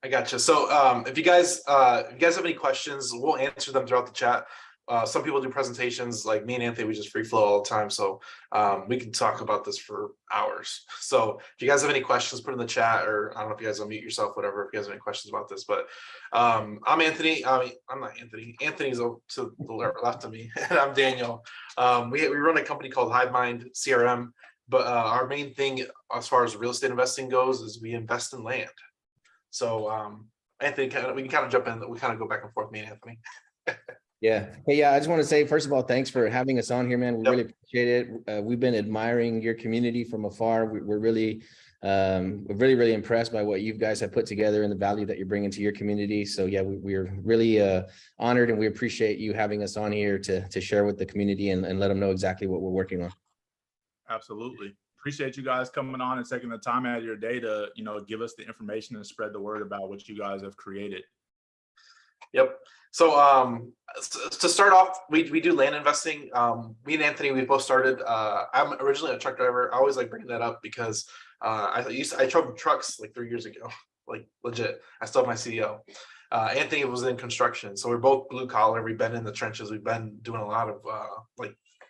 I gotcha. So if you guys have any questions, we'll answer them throughout the chat. Some people do presentations like me and Anthony, we just free flow all the time. So we can talk about this for hours. So if you guys have any questions, put in the chat, or I don't know if you guys unmute yourself, whatever, if you guys have any questions about this. But I'm Anthony. I'm not Anthony. Anthony's to the left of me, and I'm Daniel. We run a company called Hivemind CRM, but our main thing as far as real estate investing goes is we invest in land. So Anthony, we can kind of jump in. We kind of go back and forth, me and Anthony. Yeah. Hey, I just want to say, first of all, thanks for having us on here, man. We Yep. really appreciate it. We've been admiring your community from afar. We're really impressed by what you guys have put together and the value that you're bringing to your community. So yeah, we're really honored, and we appreciate you having us on here to share with the community and let them know exactly what we're working on. Absolutely. Appreciate you guys coming on and taking the time out of your day to, give us the information and spread the word about what you guys have created. Yep. So to start off, we do land investing. Me and Anthony, we both started. I'm originally a truck driver. I always like bringing that up because I drove trucks like 3 years ago, like legit. I still have my CDL. Anthony was in construction, so we're both blue collar. We've been in the trenches. We've been doing a lot of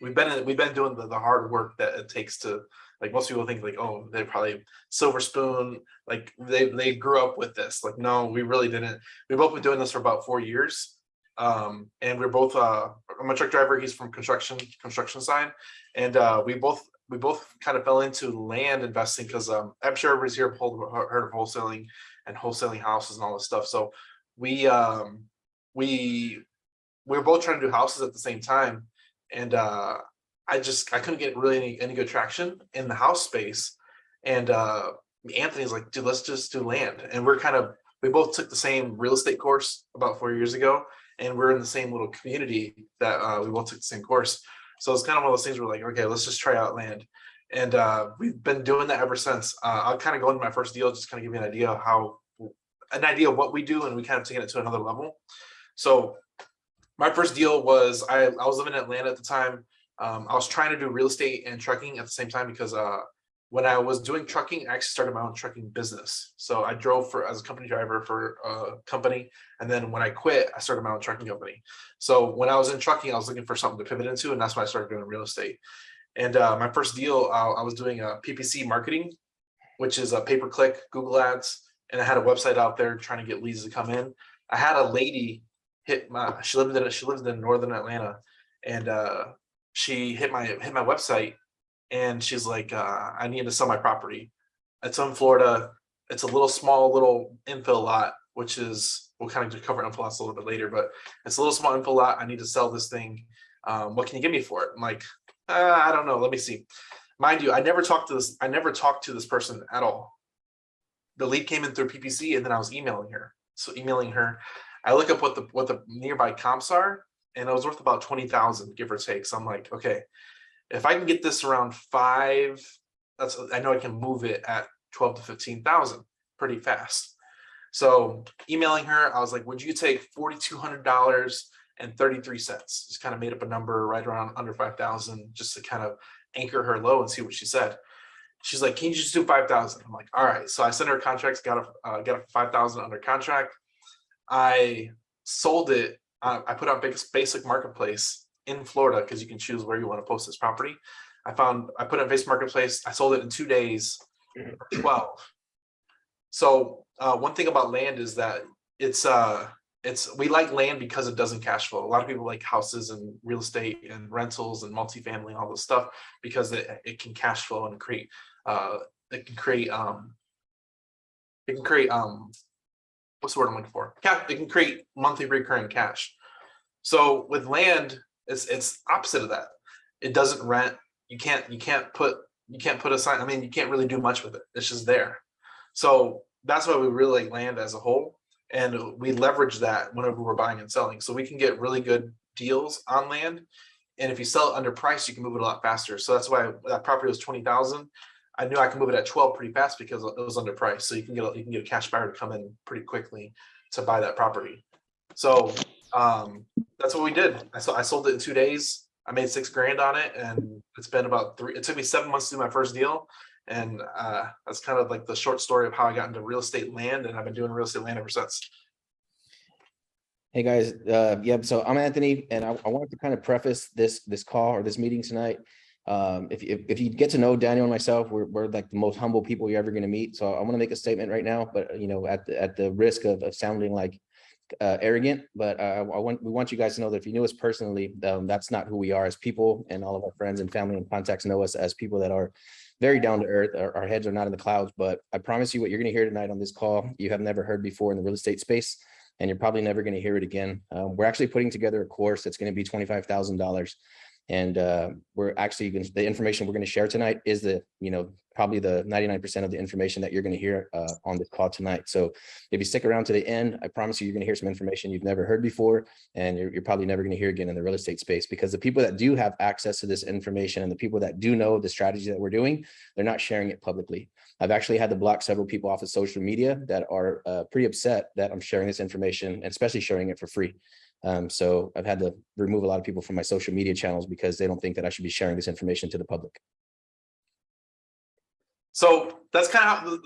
we've been doing the hard work that it takes to, like, most people think like, oh, they're probably silver spoon, like they grew up with this. Like, no, we really didn't. We've both been doing this for about 4 years. And we're both I'm a truck driver, he's from construction side, and we both kind of fell into land investing because I'm sure everybody's here heard of wholesaling and wholesaling houses and all this stuff. So we were both trying to do houses at the same time, and I couldn't get really any good traction in the house space. And Anthony's like, dude, let's just do land. And we both took the same real estate course about 4 years ago, and we're in the same little community that we both took the same course. So it's kind of one of those things where, like, okay, let's just try out land. And we've been doing that ever since. I'll kind of go into my first deal, just kind of give you an idea of what we do, and we kind of taking it to another level. So my first deal was, I was living in Atlanta at the time. I was trying to do real estate and trucking at the same time because when I was doing trucking, I actually started my own trucking business. So I drove as a company driver for a company. And then when I quit, I started my own trucking company. So when I was in trucking, I was looking for something to pivot into, and that's when I started doing real estate. And my first deal, I was doing PPC marketing, which is a pay-per-click Google ads. And I had a website out there trying to get leads to come in. I had a lady she lived in northern Atlanta, and she hit my website, and she's like, I need to sell my property. It's in Florida. It's a small little infill lot, which is, we'll kind of cover infill lots a little bit later, but it's a little small infill lot. I need to sell this thing. What can you give me for it? I'm like, I don't know. Let me see. Mind you, I never talked to this person at all. The lead came in through PPC, and then I was emailing her. So emailing her, I look up what the nearby comps are, and it was worth about 20,000, give or take. So I'm like, okay, if I can get this around 5, I know I can move it at 12 to 15,000 pretty fast. So emailing her, I was like, would you take $4,200 and 33 cents? Just kind of made up a number right around under 5,000, just to kind of anchor her low and see what she said. She's like, can you just do 5,000? I'm like, all right. So I sent her contracts, got a 5,000 under contract. I sold it. I put on basic marketplace in Florida, because you can choose where you want to post this property. I put it on basic marketplace. I sold it in 2 days for 12. So one thing about land is that we like land because it doesn't cash flow. A lot of people like houses and real estate and rentals and multifamily and all this stuff because it can cash flow and create what's the word I'm looking for? It can create monthly recurring cash. So with land, it's opposite of that. It doesn't rent. You can't put a sign. I mean, you can't really do much with it. It's just there. So that's why we really like land as a whole, and we leverage that whenever we're buying and selling. So we can get really good deals on land, and if you sell it under price, you can move it a lot faster. So that's why that property was 20,000. I knew I could move it at 12 pretty fast because it was underpriced. So you can get a cash buyer to come in pretty quickly to buy that property. So that's what we did. I sold it in 2 days. I made $6,000 on it, and it's been about 3. It took me 7 months to do my first deal, And that's kind of like the short story of how I got into real estate land, and I've been doing real estate land ever since. Hey guys, so I'm Anthony, and I wanted to kind of preface this call or this meeting tonight. If you get to know Daniel and myself, we're like the most humble people you're ever going to meet. So I want to make a statement right now, but you know, at the risk of sounding like arrogant, but we want you guys to know that if you knew us personally, that's not who we are as people, and all of our friends and family and contacts know us as people that are very down to earth. Our heads are not in the clouds, but I promise you what you're going to hear tonight on this call, you have never heard before in the real estate space, and you're probably never going to hear it again. We're actually putting together a course that's going to be $25,000. And we're actually the information we're going to share tonight is probably the 99% of the information that you're going to hear on this call tonight. So if you stick around to the end, I promise you're going to hear some information you've never heard before, and you're probably never going to hear again in the real estate space, because the people that do have access to this information and the people that do know the strategy that we're doing, they're not sharing it publicly. I've actually had to block several people off of social media that are pretty upset that I'm sharing this information, and especially sharing it for free. So I've had to remove a lot of people from my social media channels because they don't think that I should be sharing this information to the public. So that's kind of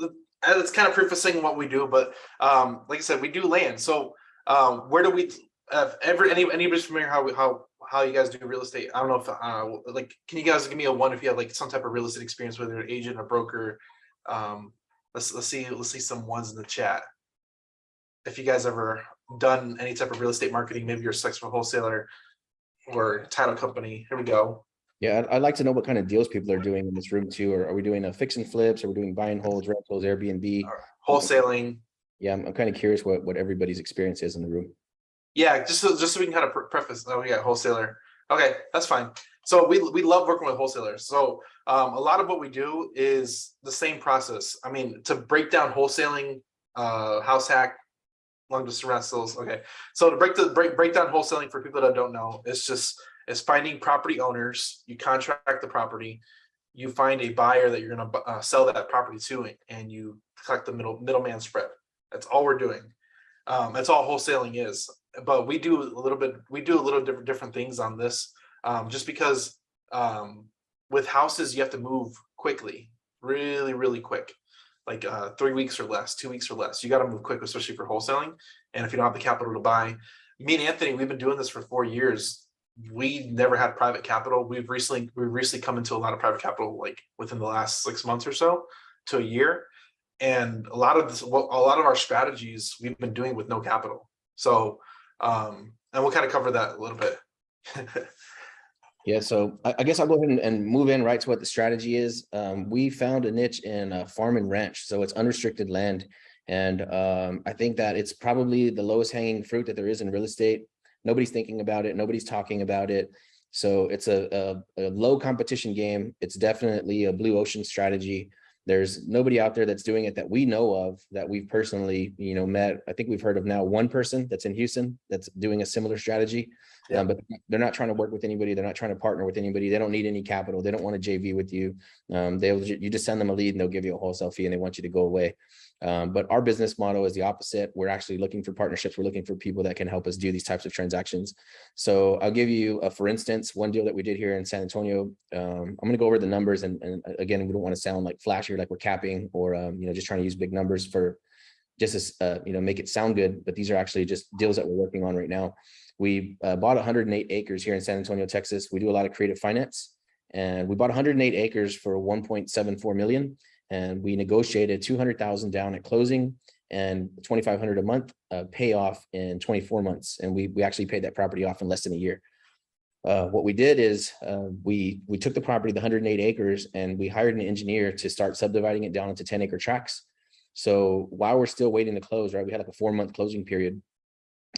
that's kind of prefacing what we do, but like I said, we do land. So where do we have anybody's familiar how you guys do real estate? I don't know if like, can you guys give me a one if you have like some type of real estate experience, whether you're an agent or broker? Let's see some ones in the chat. If you guys ever done any type of real estate marketing, maybe you're a successful wholesaler or title company. Here we go. Yeah, I'd like to know what kind of deals people are doing in this room too. Or are we doing a fix and flips? Are we doing buy and holds, rentals, Airbnb, wholesaling? Yeah, I'm kind of curious what everybody's experience is in the room. Yeah, just so we can kind of preface. Oh, we got wholesaler. Okay, that's fine. So we love working with wholesalers. So a lot of what we do is the same process. I mean, to break down wholesaling, house hack, long distance rentals. Okay, so to break down wholesaling for people that don't know, it's finding property owners. You contract the property, you find a buyer that you're going to sell that property to, and you collect the middleman spread. That's all we're doing. That's all wholesaling is. But we do a little different things on this, just because with houses you have to move quickly, really quick. Like 3 weeks or less, 2 weeks or less. You got to move quick, especially for wholesaling. And if you don't have the capital to buy, me and Anthony, we've been doing this for 4 years. We never had private capital. We've recently come into a lot of private capital, like within the last 6 months or so to a year. And a lot of our strategies we've been doing with no capital. So, and we'll kind of cover that a little bit. Yeah, so I guess I'll go ahead and move in right to what the strategy is. We found a niche in farm and ranch, so it's unrestricted land. And I think that it's probably the lowest hanging fruit that there is in real estate. Nobody's thinking about it. Nobody's talking about it. So it's a low competition game. It's definitely a blue ocean strategy. There's nobody out there that's doing it that we know of, that we've personally, met. I think we've heard of now one person that's in Houston that's doing a similar strategy. Yeah. But they're not trying to work with anybody. They're not trying to partner with anybody. They don't need any capital. They don't want to JV with you. You just send them a lead and they'll give you a wholesale fee and they want you to go away. But our business model is the opposite. We're actually looking for partnerships. We're looking for people that can help us do these types of transactions. So I'll give you, for instance, one deal that we did here in San Antonio. I'm going to go over the numbers. And again, we don't want to sound like flashy, like we're capping or, just trying to use big numbers for just as, make it sound good. But these are actually just deals that we're working on right now. We bought 108 acres here in San Antonio, Texas. We do a lot of creative finance, and we bought 108 acres for 1.74 million. And we negotiated 200,000 down at closing and 2,500 a month payoff in 24 months. And we actually paid that property off in less than a year. What we did is we took the property, the 108 acres, and we hired an engineer to start subdividing it down into 10-acre tracts. So while we're still waiting to close, right, we had like a 4-month closing period.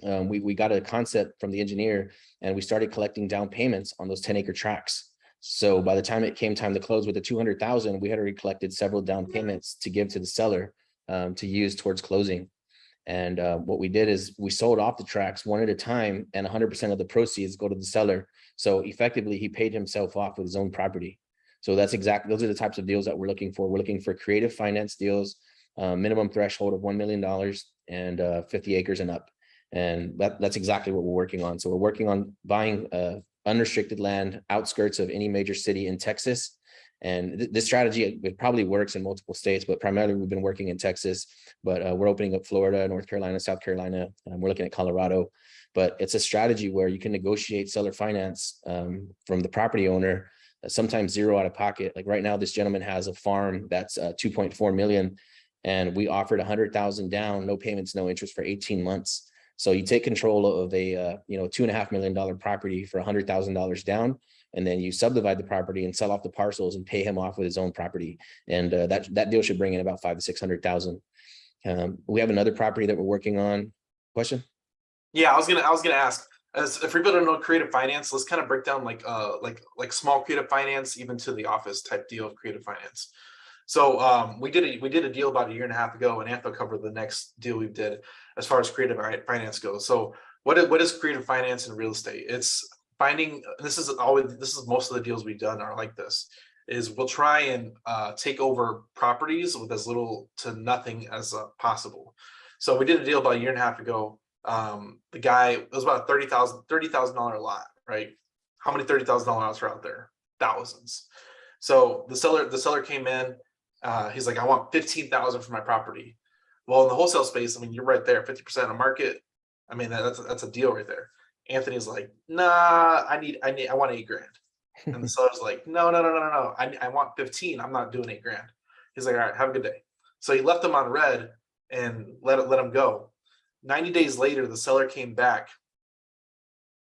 We got a concept from the engineer and we started collecting down payments on those 10-acre tracts. So by the time it came time to close with the 200,000, we had already collected several down payments to give to the seller to use towards closing. And what we did is we sold off the tracts one at a time, and 100% of the proceeds go to the seller. So effectively, he paid himself off with his own property. So those are the types of deals that we're looking for. We're looking for creative finance deals, minimum threshold of $1 million and 50 acres and up. And that's exactly what we're working on. So we're working on buying unrestricted land outskirts of any major city in Texas. And this strategy, it probably works in multiple states, but primarily we've been working in Texas, but we're opening up Florida, North Carolina, South Carolina. We're looking at Colorado, but it's a strategy where you can negotiate seller finance from the property owner, sometimes zero out of pocket. Like right now, this gentleman has a farm that's 2.4 million, and we offered 100,000 down, no payments, no interest for 18 months. So you take control of a $2.5 million property for $100,000 down, and then you subdivide the property and sell off the parcels and pay him off with his own property. And that deal should bring in about 500,000 to 600,000. We have another property that we're working on. Question? Yeah, I was gonna ask. As if people don't know creative finance, let's kind of break down like small creative finance, even to the office type deal of creative finance. So we did a deal about a year and a half ago, and Anthony covered the next deal we did as far as creative finance goes. So what is creative finance in real estate? It's finding, this is most of the deals we've done are like this, is we'll try and take over properties with as little to nothing as possible. So we did a deal about a year and a half ago. The guy, it was about a $30,000 lot, right? How many $30,000 lots are out there? Thousands. So the seller came in. He's like, I want 15,000 for my property. Well, in the wholesale space, I mean, you're right there, 50% of market. I mean, that's a deal right there. Anthony's like, nah, I want $8,000. And the seller's like, no. I want 15. I'm not doing $8,000. He's like, all right, have a good day. So he left him on red and let him go. 90 days later, the seller came back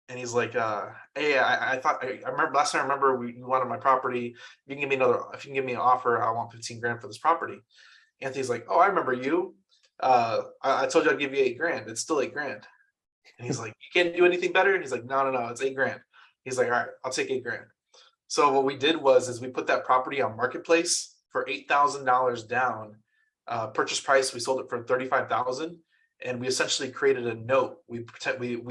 and he's like, hey, I remember last time I remember you wanted my property. If you can give me an offer, I want 15,000 for this property. Anthony's like, oh, I remember you. I told you I'd give you $8,000. It's still $8,000. And he's like, you can't do anything better? And he's like, no, it's $8,000. He's like, all right, I'll take $8,000. So what we did is we put that property on marketplace for $8,000 down. Purchase price, we sold it for $35,000. And we essentially created a note. We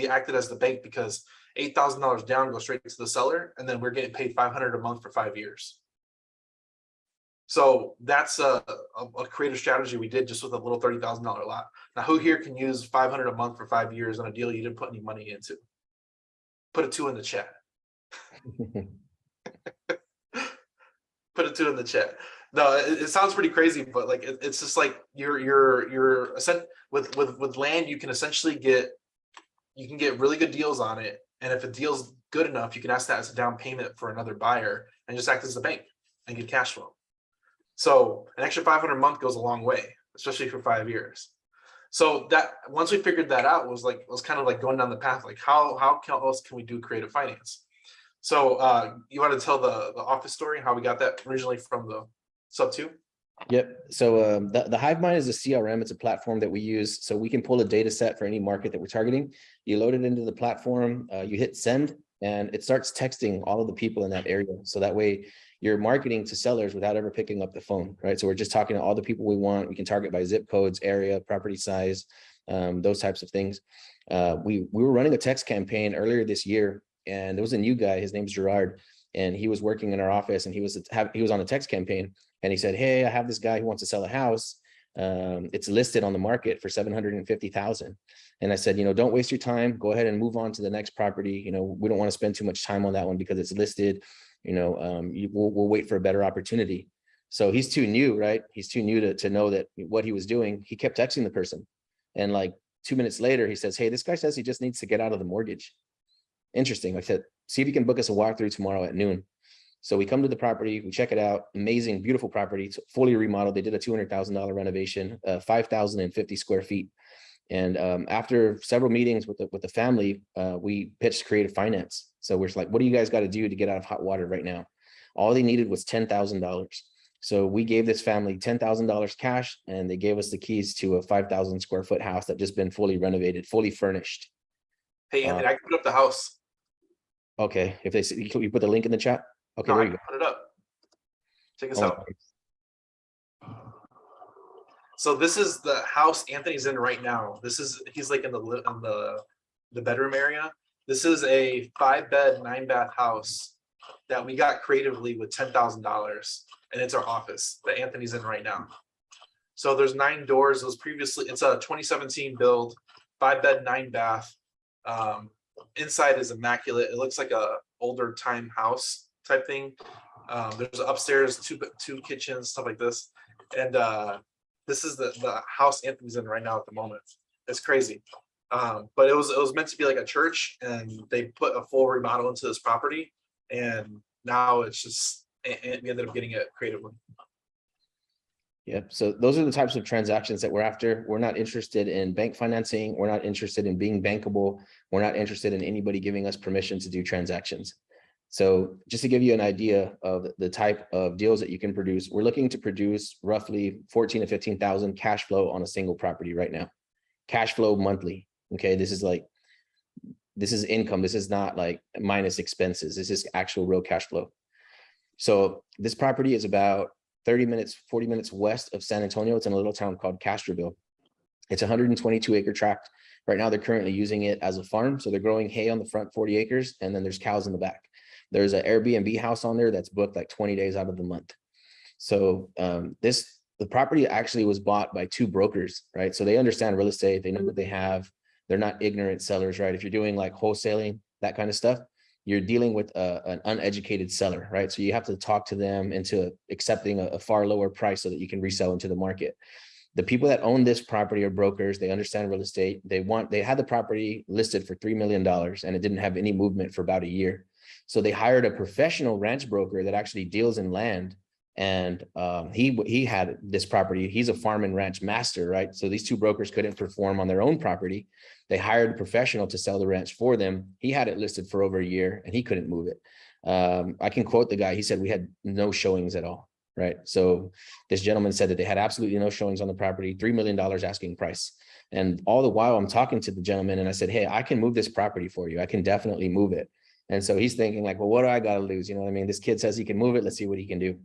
acted as the bank because $8,000 down goes straight to the seller, and then we're getting paid $500 a month for 5 years. So that's a creative strategy we did just with a little $30,000 lot. Now, who here can use $500 a month for 5 years on a deal you didn't put any money into? Put a 2 in the chat. Put a 2 in the chat. No, it sounds pretty crazy, but like it's just like you're with land, you can essentially get really good deals on it, and if a deal's good enough, you can ask that as a down payment for another buyer and just act as the bank and get cash flow. So an extra $500 a month goes a long way, especially for 5 years. So that once we figured that out, was kind of like going down the path, like how else can we do creative finance? So you want to tell the office story, how we got that originally from the sub 2? Yep. So the Hivemind is a CRM. It's a platform that we use, so we can pull a data set for any market that we're targeting. You load it into the platform, you hit send, and it starts texting all of the people in that area. So that way you're marketing to sellers without ever picking up the phone, right? So we're just talking to all the people we want. We can target by zip codes, area, property size, those types of things. We were running a text campaign earlier this year, and there was a new guy. His name's Gerard, and he was working in our office, and he was on a text campaign. And he said, hey, I have this guy who wants to sell a house. It's listed on the market for 750,000. And I said, don't waste your time. Go ahead and move on to the next property. We don't want to spend too much time on that one because it's listed. We'll wait for a better opportunity. So he's too new, right? He's too new to know that what he was doing. He kept texting the person. And like 2 minutes later, he says, hey, this guy says he just needs to get out of the mortgage. Interesting. I said, see if you can book us a walkthrough tomorrow at noon. So we come to the property, we check it out. Amazing, beautiful property. It's fully remodeled. They did a $200,000 renovation, 5,050 square feet. And after several meetings with the family, we pitched creative finance. So we're like, what do you guys got to do to get out of hot water right now? All they needed was $10,000. So we gave this family $10,000 cash, and they gave us the keys to a 5,000 square foot house that just been fully renovated, fully furnished. Hey, Anthony, I can put up the house. Okay, if they see, you put the link in the chat. Okay, No, there I you can go. put it up. Check us Oh, out. So this is the house Anthony's in right now. He's like in the bedroom area. This is a 5-bed, 9-bath house that we got creatively with $10,000, and it's our office that Anthony's in right now. So there's 9 doors. It's a 2017 build, 5-bed, 9-bath. Inside is immaculate. It looks like a older time house type thing. There's upstairs, two kitchens, stuff like this. And this is the house Anthony's in right now at the moment. It's crazy. But it was meant to be like a church, and they put a full remodel into this property, and now it's just, and we ended up getting it creatively. Yep. So those are the types of transactions that we're after. We're not interested in bank financing. We're not interested in being bankable. We're not interested in anybody giving us permission to do transactions. So just to give you an idea of the type of deals that you can produce, we're looking to produce roughly 14 to 15,000 cash flow on a single property right now. Cash flow monthly. Okay. This is income. This is not like minus expenses. This is actual real cash flow. So this property is about 30 minutes, 40 minutes west of San Antonio. It's in a little town called Castroville. It's a 122 acre tract. Right now, they're currently using it as a farm. So they're growing hay on the front 40 acres, and then there's cows in the back. There's an Airbnb house on there that's booked like 20 days out of the month. So the property actually was bought by two brokers, right? So they understand real estate. They know what they have. They're not ignorant sellers, right? If you're doing like wholesaling, that kind of stuff, you're dealing with an uneducated seller, right? So you have to talk to them into accepting a far lower price so that you can resell into the market. The people that own this property are brokers. They understand real estate. They had the property listed for $3 million, and it didn't have any movement for about a year. So they hired a professional ranch broker that actually deals in land. And he had this property. He's a farm and ranch master, right? So these two brokers couldn't perform on their own property. They hired a professional to sell the ranch for them. He had it listed for over a year, and he couldn't move it. I can quote the guy. He said we had no showings at all, right? So this gentleman said that they had absolutely no showings on the property, $3 million asking price. And all the while I'm talking to the gentleman, and I said, hey, I can move this property for you. I can definitely move it. And so he's thinking like, well, what do I got to lose? You know what I mean? This kid says he can move it. Let's see what he can do.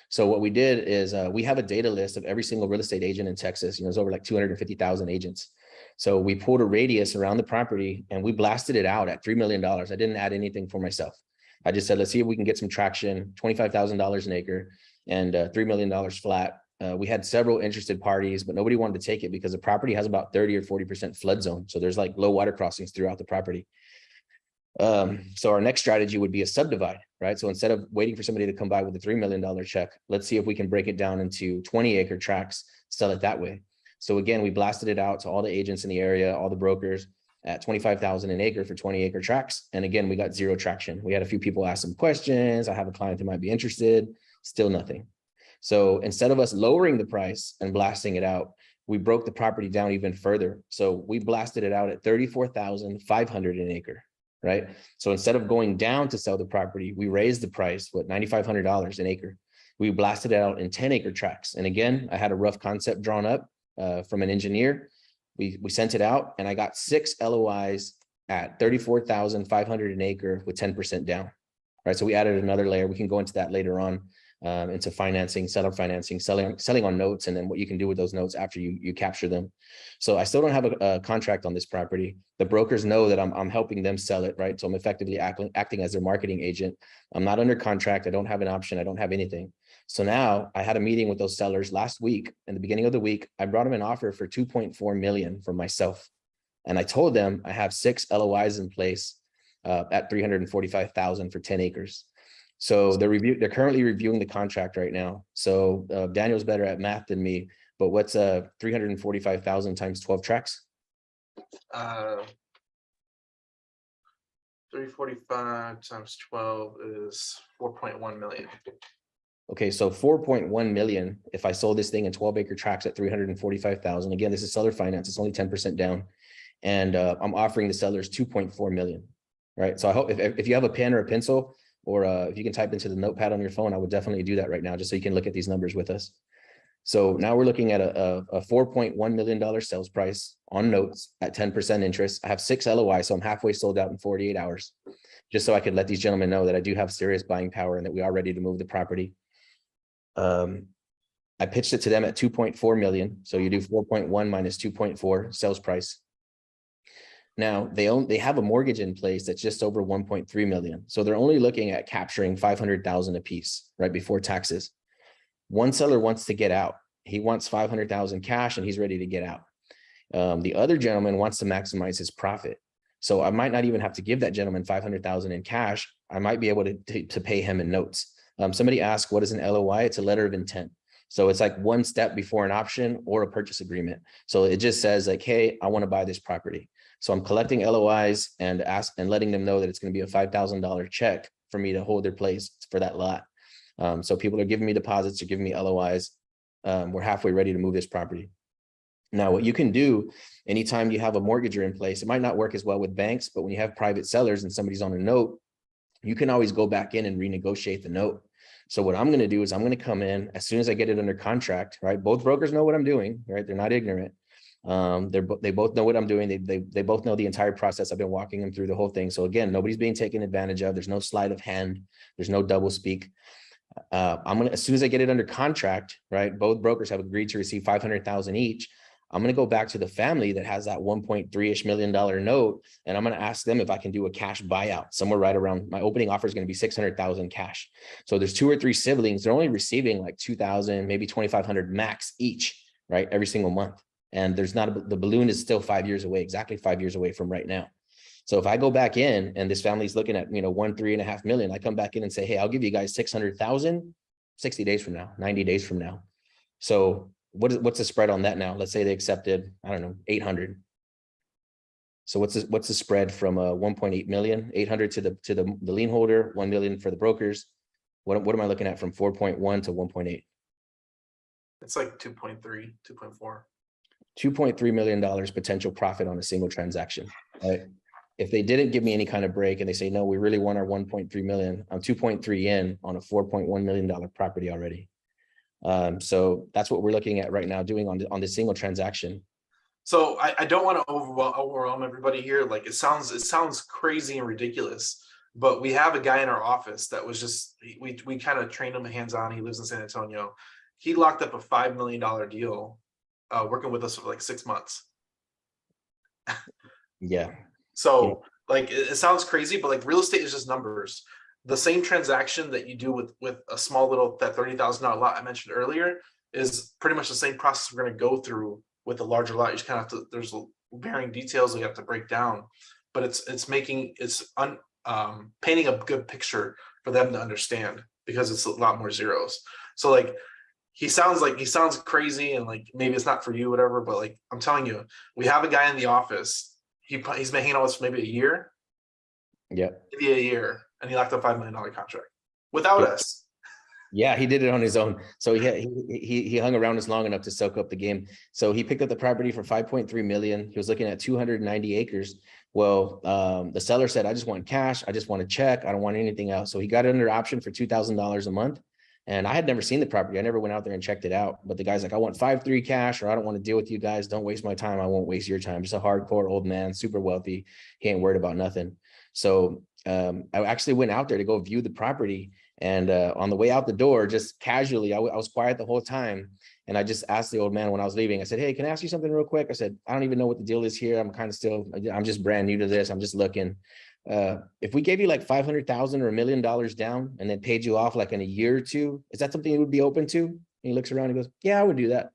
So what we did is we have a data list of every single real estate agent in Texas. You know, there's over like 250,000 agents. So we pulled a radius around the property and we blasted it out at $3 million. I didn't add anything for myself. I just said, let's see if we can get some traction, $25,000 an acre and $3 million flat. We had several interested parties, but nobody wanted to take it because the property has about 30 or 40% flood zone. So there's like low water crossings throughout the property. So our next strategy would be a subdivide, right? So instead of waiting for somebody to come by with a $3 million check, let's see if we can break it down into 20 acre tracts, sell it that way. So again, we blasted it out to all the agents in the area, all the brokers at 25,000 an acre for 20 acre tracts. And again, we got zero traction. We had a few people ask some questions. I have a client who might be interested, still nothing. So instead of us lowering the price and blasting it out, we broke the property down even further. So we blasted it out at 34,500 an acre. Right. So instead of going down to sell the property, we raised the price, $9,500 an acre. We blasted it out in 10 acre tracts. And again, I had a rough concept drawn up from an engineer. We sent it out and I got 6 LOIs at 34,500 an acre with 10% down. Right. So we added another layer. We can go into that later on into financing, seller financing, selling on notes, and then what you can do with those notes after you capture them. So I still don't have a contract on this property. The brokers know that I'm helping them sell it, right? So I'm effectively acting as their marketing agent. I'm not under contract. I don't have an option. I don't have anything. So now I had a meeting with those sellers last week. In the beginning of the week, I brought them an offer for 2.4 million for myself. And I told them I have 6 LOIs in place at 345,000 for 10 acres. So they're currently reviewing the contract right now. So Daniel's better at math than me, but what's 345,000 times 12 tracks? 345 times 12 is 4.1 million. Okay, so 4.1 million. If I sold this thing in 12 acre tracts at 345,000, again, this is seller finance. It's only 10% down. And I'm offering the sellers 2.4 million, right? So I hope if you have a pen or a pencil, or if you can type into the notepad on your phone, I would definitely do that right now, just so you can look at these numbers with us. So now we're looking at a $4.1 million sales price on notes at 10% interest. I have 6 LOI, so I'm halfway sold out in 48 hours, just so I could let these gentlemen know that I do have serious buying power and that we are ready to move the property. I pitched it to them at 2.4 million. So you do 4.1 minus 2.4 sales price. Now they have a mortgage in place that's just over 1.3 million. So they're only looking at capturing 500,000 a piece right before taxes. One seller wants to get out. He wants 500,000 cash and he's ready to get out. The other gentleman wants to maximize his profit. So I might not even have to give that gentleman 500,000 in cash. I might be able to pay him in notes. Somebody asked, what is an LOI? It's a letter of intent. So it's like one step before an option or a purchase agreement. So it just says like, hey, I want to buy this property. So I'm collecting LOIs and letting them know that it's going to be a $5,000 check for me to hold their place for that lot. So people are giving me deposits, are giving me LOIs. We're halfway ready to move this property. Now, what you can do anytime you have a mortgager in place, it might not work as well with banks, but when you have private sellers and somebody's on a note, you can always go back in and renegotiate the note. So what I'm going to do is I'm going to come in as soon as I get it under contract, right? Both brokers know what I'm doing, right? They're not ignorant. They both know what I'm doing. They both know the entire process. I've been walking them through the whole thing. So again, nobody's being taken advantage of. There's no sleight of hand. There's no double speak. I'm going to, as soon as I get it under contract, right? Both brokers have agreed to receive 500,000 each. I'm going to go back to the family that has that 1.3-ish million note. And I'm going to ask them if I can do a cash buyout somewhere right around, my opening offer is going to be 600,000 cash. So there's 2 or 3 siblings. They're only receiving like 2,000, maybe 2,500 max each, right? Every single month. And there's not, the balloon is still 5 years away, exactly 5 years away from right now. So if I go back in and this family's looking at, 3.5 million, I come back in and say, hey, I'll give you guys 600,000, 60 days from now, 90 days from now. So what's the spread on that now? Let's say they accepted, I don't know, 800. So what's the spread from 1.8 million, 800 to the lien holder, 1 million for the brokers? What am I looking at from 4.1 to 1.8? It's like 2.3, 2.4. $2.3 million potential profit on a single transaction, right? If they didn't give me any kind of break and they say, no, we really want our 1.3 million, I'm 2.3 in on a $4.1 million property already. So that's what we're looking at right now doing on the single transaction. So I don't want to overwhelm everybody here. Like it sounds crazy and ridiculous, but we have a guy in our office that was just, we kind of trained him hands-on. He lives in San Antonio. He locked up a $5 million deal working with us for like 6 months. Yeah. So like it sounds crazy, but like real estate is just numbers. The same transaction that you do with a small little, that $30,000 lot I mentioned earlier is pretty much the same process we're going to go through with a larger lot. You just kind of have to, there's varying details we have to break down, but it's painting a good picture for them to understand because it's a lot more zeros. So like he sounds crazy and like maybe it's not for you, whatever, but like I'm telling you, we have a guy in the office. He's been hanging out with us for maybe a year. Yeah. Maybe a year. And he locked a $5 million contract without us. Yeah, he did it on his own. So he hung around us long enough to soak up the game. So he picked up the property for 5.3 million. He was looking at 290 acres. Well, the seller said, I just want cash. I just want a check. I don't want anything else. So he got it under option for $2,000 a month. And I had never seen the property. I never went out there and checked it out. But the guy's like, I want 5.3 cash, or I don't want to deal with you guys. Don't waste my time. I won't waste your time. Just a hardcore old man, super wealthy. He ain't worried about nothing. So I actually went out there to go view the property. And on the way out the door, just casually, I was quiet the whole time. And I just asked the old man when I was leaving, I said, hey, can I ask you something real quick? I said, I don't even know what the deal is here. I'm just brand new to this. I'm just looking. If we gave you like 500,000 or $1 million down and then paid you off like in a year or two, is that something you would be open to? And he looks around and goes, yeah, I would do that.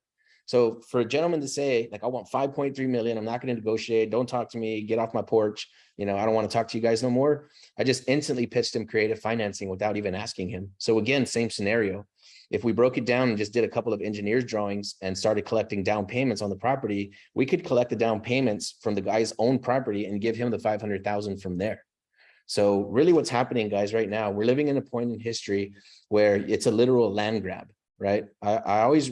So for a gentleman to say, like, I want 5.3 million, I'm not going to negotiate. Don't talk to me. Get off my porch. I don't want to talk to you guys no more. I just instantly pitched him creative financing without even asking him. So again, same scenario. If we broke it down and just did a couple of engineer's drawings and started collecting down payments on the property, we could collect the down payments from the guy's own property and give him the 500,000 from there. So really what's happening, guys, right now, we're living in a point in history where it's a literal land grab, right? I always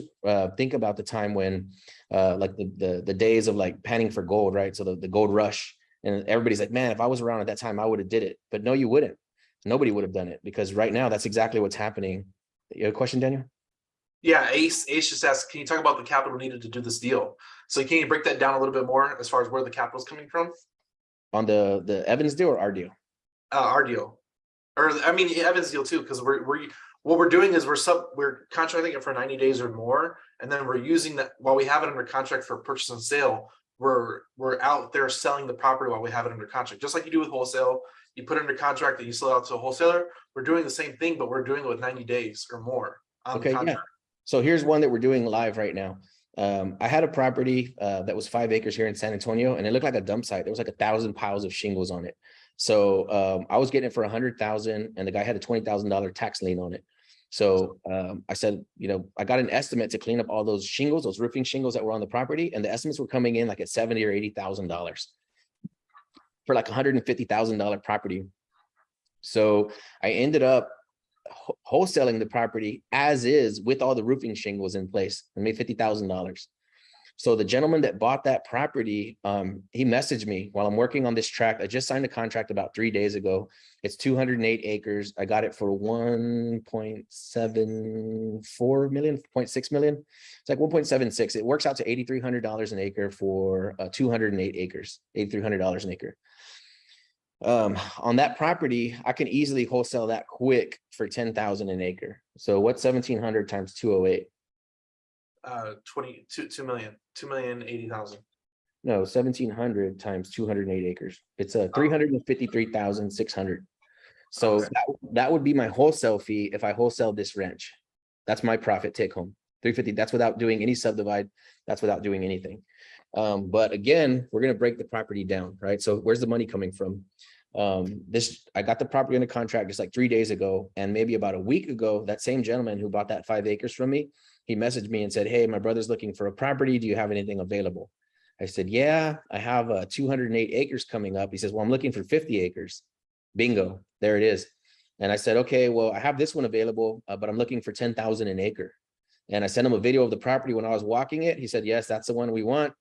think about the time when like the days of like panning for gold, right? So the gold rush, and everybody's like, man, if I was around at that time, I would have did it. But no, you wouldn't. Nobody would have done it, because right now that's exactly what's happening. You have a question, Daniel? Yeah, Ace just asked, can you talk about the capital needed to do this deal? So can you break that down a little bit more as far as where the capital is coming from? On the Evans deal or our deal? Our deal, or I mean Evans deal too, because what we're doing is we're contracting it for 90 days or more, and then we're using that while we have it under contract for purchase and sale. We're out there selling the property while we have it under contract, just like you do with wholesale. You put it under contract and you sell it out to a wholesaler. We're doing the same thing, but we're doing it with 90 days or more on the contract. Yeah. So here's one that we're doing live right now. I had a property that was 5 acres here in San Antonio, and it looked like a dump site. There was like 1,000 piles of shingles on it. So I was getting it for 100,000, and the guy had a $20,000 tax lien on it. So I said, I got an estimate to clean up all those shingles, those roofing shingles that were on the property, and the estimates were coming in like at $70,000 or $80,000 for like $150,000 property. So I ended up wholesaling the property as is with all the roofing shingles in place and made $50,000. So the gentleman that bought that property, he messaged me while I'm working on this tract. I just signed a contract about 3 days ago. It's 208 acres. I got it for 1.74 million, 0.6 million. It's like 1.76. It works out to $8,300 an acre for 208 acres, $8,300 an acre. On that property, I can easily wholesale that quick for 10,000 an acre. So what's 1,700 times 208? 2,080,000. No, 1,700 times 208 acres. It's a 353,600. So Okay. that would be my wholesale fee if I wholesale this ranch. That's my profit take home. 350. That's without doing any subdivide. That's without doing anything. But again, we're going to break the property down, right? So where's the money coming from? I got the property under contract just like 3 days ago, and maybe about a week ago, that same gentleman who bought that 5 acres from me, he messaged me and said, "Hey, my brother's looking for a property. Do you have anything available?" I said, "Yeah, I have 208 acres coming up." He says, "Well, I'm looking for 50 acres. Bingo, there it is. And I said, "Okay, well, I have this one available, but I'm looking for 10,000 an acre." And I sent him a video of the property when I was walking it. He said, "Yes, that's the one we want.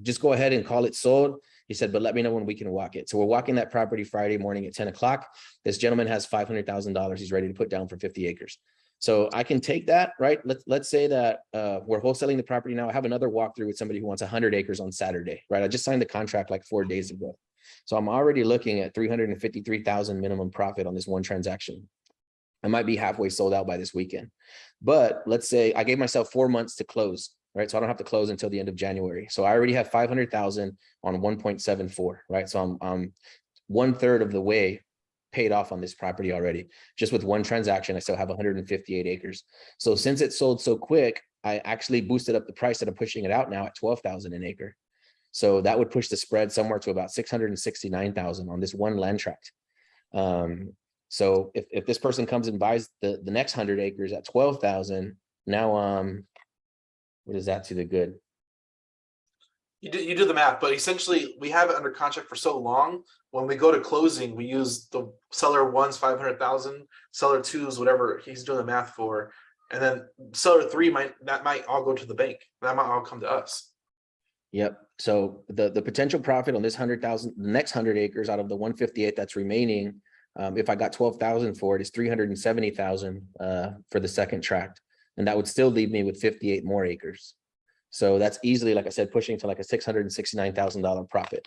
Just go ahead and call it sold." He said, "But let me know when we can walk it." So we're walking that property Friday morning at 10 o'clock. This gentleman has $500,000 he's ready to put down for 50 acres. So I can take that, right? Let's say that we're wholesaling the property now. I have another walkthrough with somebody who wants 100 acres on Saturday, right? I just signed the contract like 4 days ago. So I'm already looking at 353,000 minimum profit on this one transaction. I might be halfway sold out by this weekend. But let's say I gave myself 4 months to close, right? So I don't have to close until the end of January. So I already have 500,000 on 1.74, right? So I'm 1/3 of the way paid off on this property already. Just with one transaction, I still have 158 acres. So since it sold so quick, I actually boosted up the price that I'm pushing it out now at 12,000 an acre. So that would push the spread somewhere to about 669,000 on this one land tract. So if this person comes and buys the next 100 acres at 12,000, now what is that to the good? You do the math, but essentially we have it under contract for so long. When we go to closing, we use the seller one's 500,000, seller two's whatever he's doing the math for, and then seller three might all go to the bank. That might all come to us. Yep. So the potential profit on this 100,000, the next 100 acres out of the 158 that's remaining, if I got 12,000 for it, is 370,000 for the second tract, and that would still leave me with 58 more acres. So that's easily, like I said, pushing to like a $669,000 profit.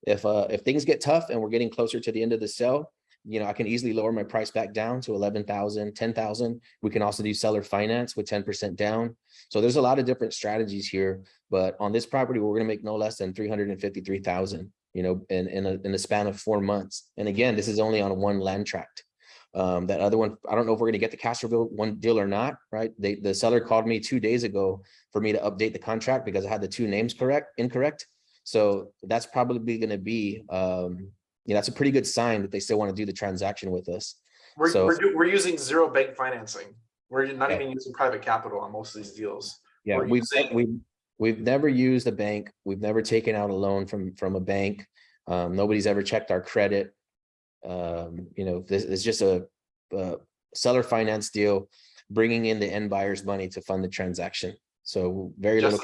If things get tough and we're getting closer to the end of the sale, I can easily lower my price back down to 11,000, 10,000. We can also do seller finance with 10% down. So there's a lot of different strategies here, but on this property, we're going to make no less than 353,000, in a span of 4 months. And again, this is only on one land tract. That other one, I don't know if we're going to get the Castroville one deal or not, right? The seller called me 2 days ago for me to update the contract because I had the 2 names incorrect. So that's probably going to be, that's a pretty good sign that they still want to do the transaction with us. We're using zero bank financing. We're not even using private capital on most of these deals. Yeah, we've never used a bank. We've never taken out a loan from a bank. Nobody's ever checked our credit. This is just a seller finance deal, bringing in the end buyer's money to fund the transaction. So very little.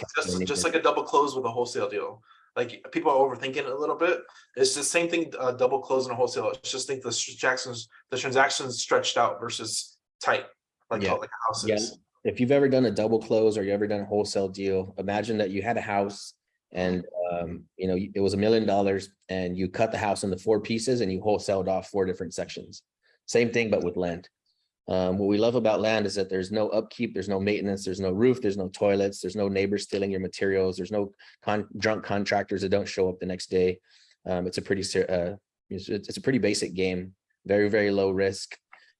Just like a double close with a wholesale deal. Like people are overthinking it a little bit. It's the same thing, double close and a wholesale. It's just think the transactions stretched out versus tight, like a house is. If you've ever done a double close or you ever done a wholesale deal, imagine that you had a house and it was $1 million and you cut the house into 4 pieces and you wholesaled off 4 different sections. Same thing, but with land. What we love about land is that there's no upkeep, there's no maintenance, there's no roof, there's no toilets, there's no neighbors stealing your materials, there's no drunk contractors that don't show up the next day. It's a pretty basic game, very, very low risk.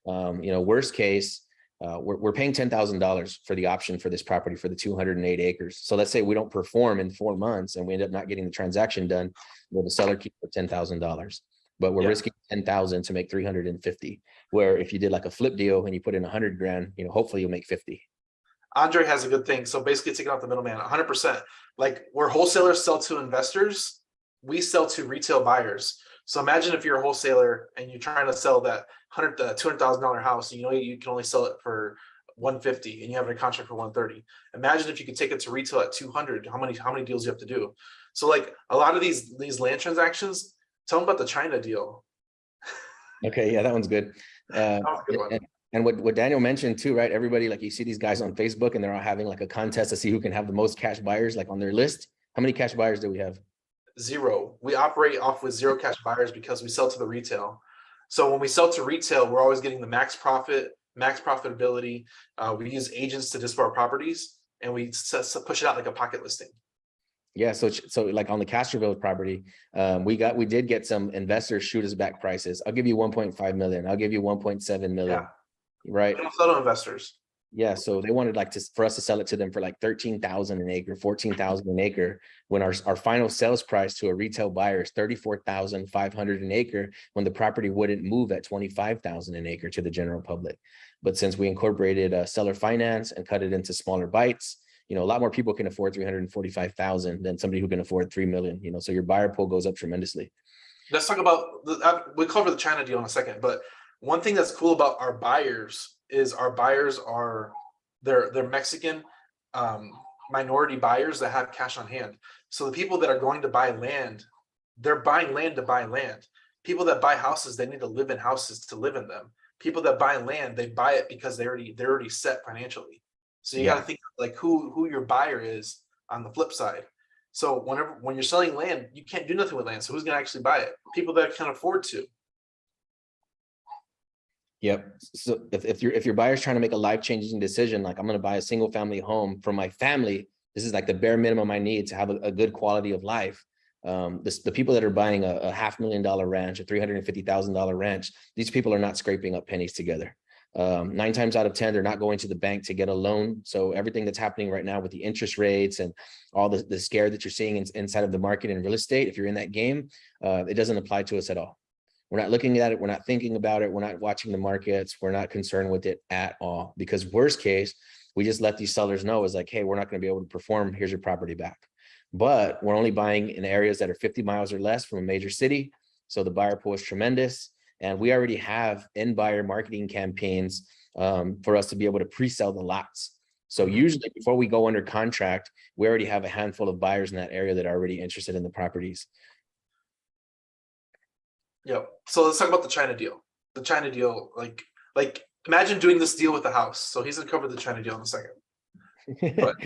Worst case, we're paying $10,000 for the option for this property for the 208 acres. So let's say we don't perform in 4 months and we end up not getting the transaction done. Well, the seller keeps the $10,000. but we're Yeah. risking 10,000 to make 350. Where if you did like a flip deal and you put in 100 grand, hopefully you'll make 50. Andre has a good thing. So basically taking out the middleman 100%. Like where wholesalers sell to investors, we sell to retail buyers. So imagine if you're a wholesaler and you're trying to sell that $200,000 house, and you can only sell it for 150 and you have a contract for 130. Imagine if you could take it to retail at 200, how many deals you have to do. So like a lot of these land transactions, tell them about the China deal. Okay, yeah, that one's good. That was a good one. And what Daniel mentioned too, right? Everybody, like you see these guys on Facebook and they're all having like a contest to see who can have the most cash buyers like on their list. How many cash buyers do we have? 0. We operate off with 0 cash buyers because we sell to the retail. So when we sell to retail, we're always getting the max profit, max profitability. We use agents to display our properties, and we push it out like a pocket listing. Yeah, so like on the Castroville property, we did get some investors shoot us back prices. I'll give you 1.5 million. I'll give you 1.7 million. Yeah. Right. We don't sell to investors. Yeah, so they wanted for us to sell it to them for like 13,000 an acre, 14,000 an acre, when our final sales price to a retail buyer is 34,500 an acre, when the property wouldn't move at 25,000 an acre to the general public. But since we incorporated seller finance and cut it into smaller bites, a lot more people can afford 345,000 than somebody who can afford 3 million. So your buyer pool goes up tremendously. Let's talk about we'll cover the China deal in a second, but one thing that's cool about our buyers is they're Mexican minority buyers that have cash on hand. So the people that are going to buy land, they're buying land to buy land. People that buy houses, they need to live in houses to live in them. People that buy land, they buy it because they're already set financially. So you got to think like who your buyer is on the flip side. So when you're selling land, you can't do nothing with land. So who's going to actually buy it? People that can afford to. Yep. So if your buyer's trying to make a life-changing decision, like I'm going to buy a single family home for my family, this is like the bare minimum I need to have a good quality of life. The people that are buying a $500,000 ranch, a $350,000 ranch, these people are not scraping up pennies together. 9 times out of 10, they're not going to the bank to get a loan. So everything that's happening right now with the interest rates and all the scare that you're seeing inside of the market in real estate, if you're in that game, it doesn't apply to us at all. We're not looking at it. We're not thinking about it. We're not watching the markets. We're not concerned with it at all, because worst case, we just let these sellers know is like, hey, we're not going to be able to perform. Here's your property back. But we're only buying in areas that are 50 miles or less from a major city. So the buyer pool is tremendous. And we already have buyer marketing campaigns for us to be able to pre-sell the lots. So usually before we go under contract, we already have a handful of buyers in that area that are already interested in the properties. Yep. So let's talk about the China deal. The China deal, like imagine doing this deal with the house. So he's gonna cover the China deal in a second. But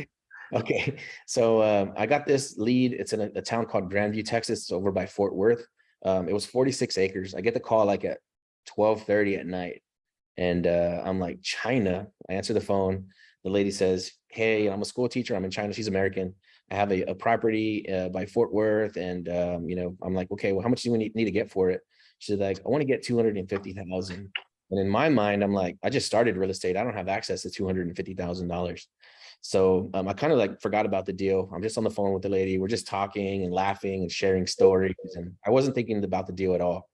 okay. So I got this lead. It's in a town called Grandview, Texas. It's over by Fort Worth. It was 46 acres. I get the call like at 12:30 at night. And I'm like, China. I answer the phone. The lady says, hey, I'm a school teacher. I'm in China. She's American. I have a property by Fort Worth. And, I'm like, okay, well, how much do we need to get for it? She's like, I want to get 250,000. And in my mind, I'm like, I just started real estate. I don't have access to $250,000. So I kind of like forgot about the deal. I'm just on the phone with the lady. We're just talking and laughing and sharing stories. And I wasn't thinking about the deal at all.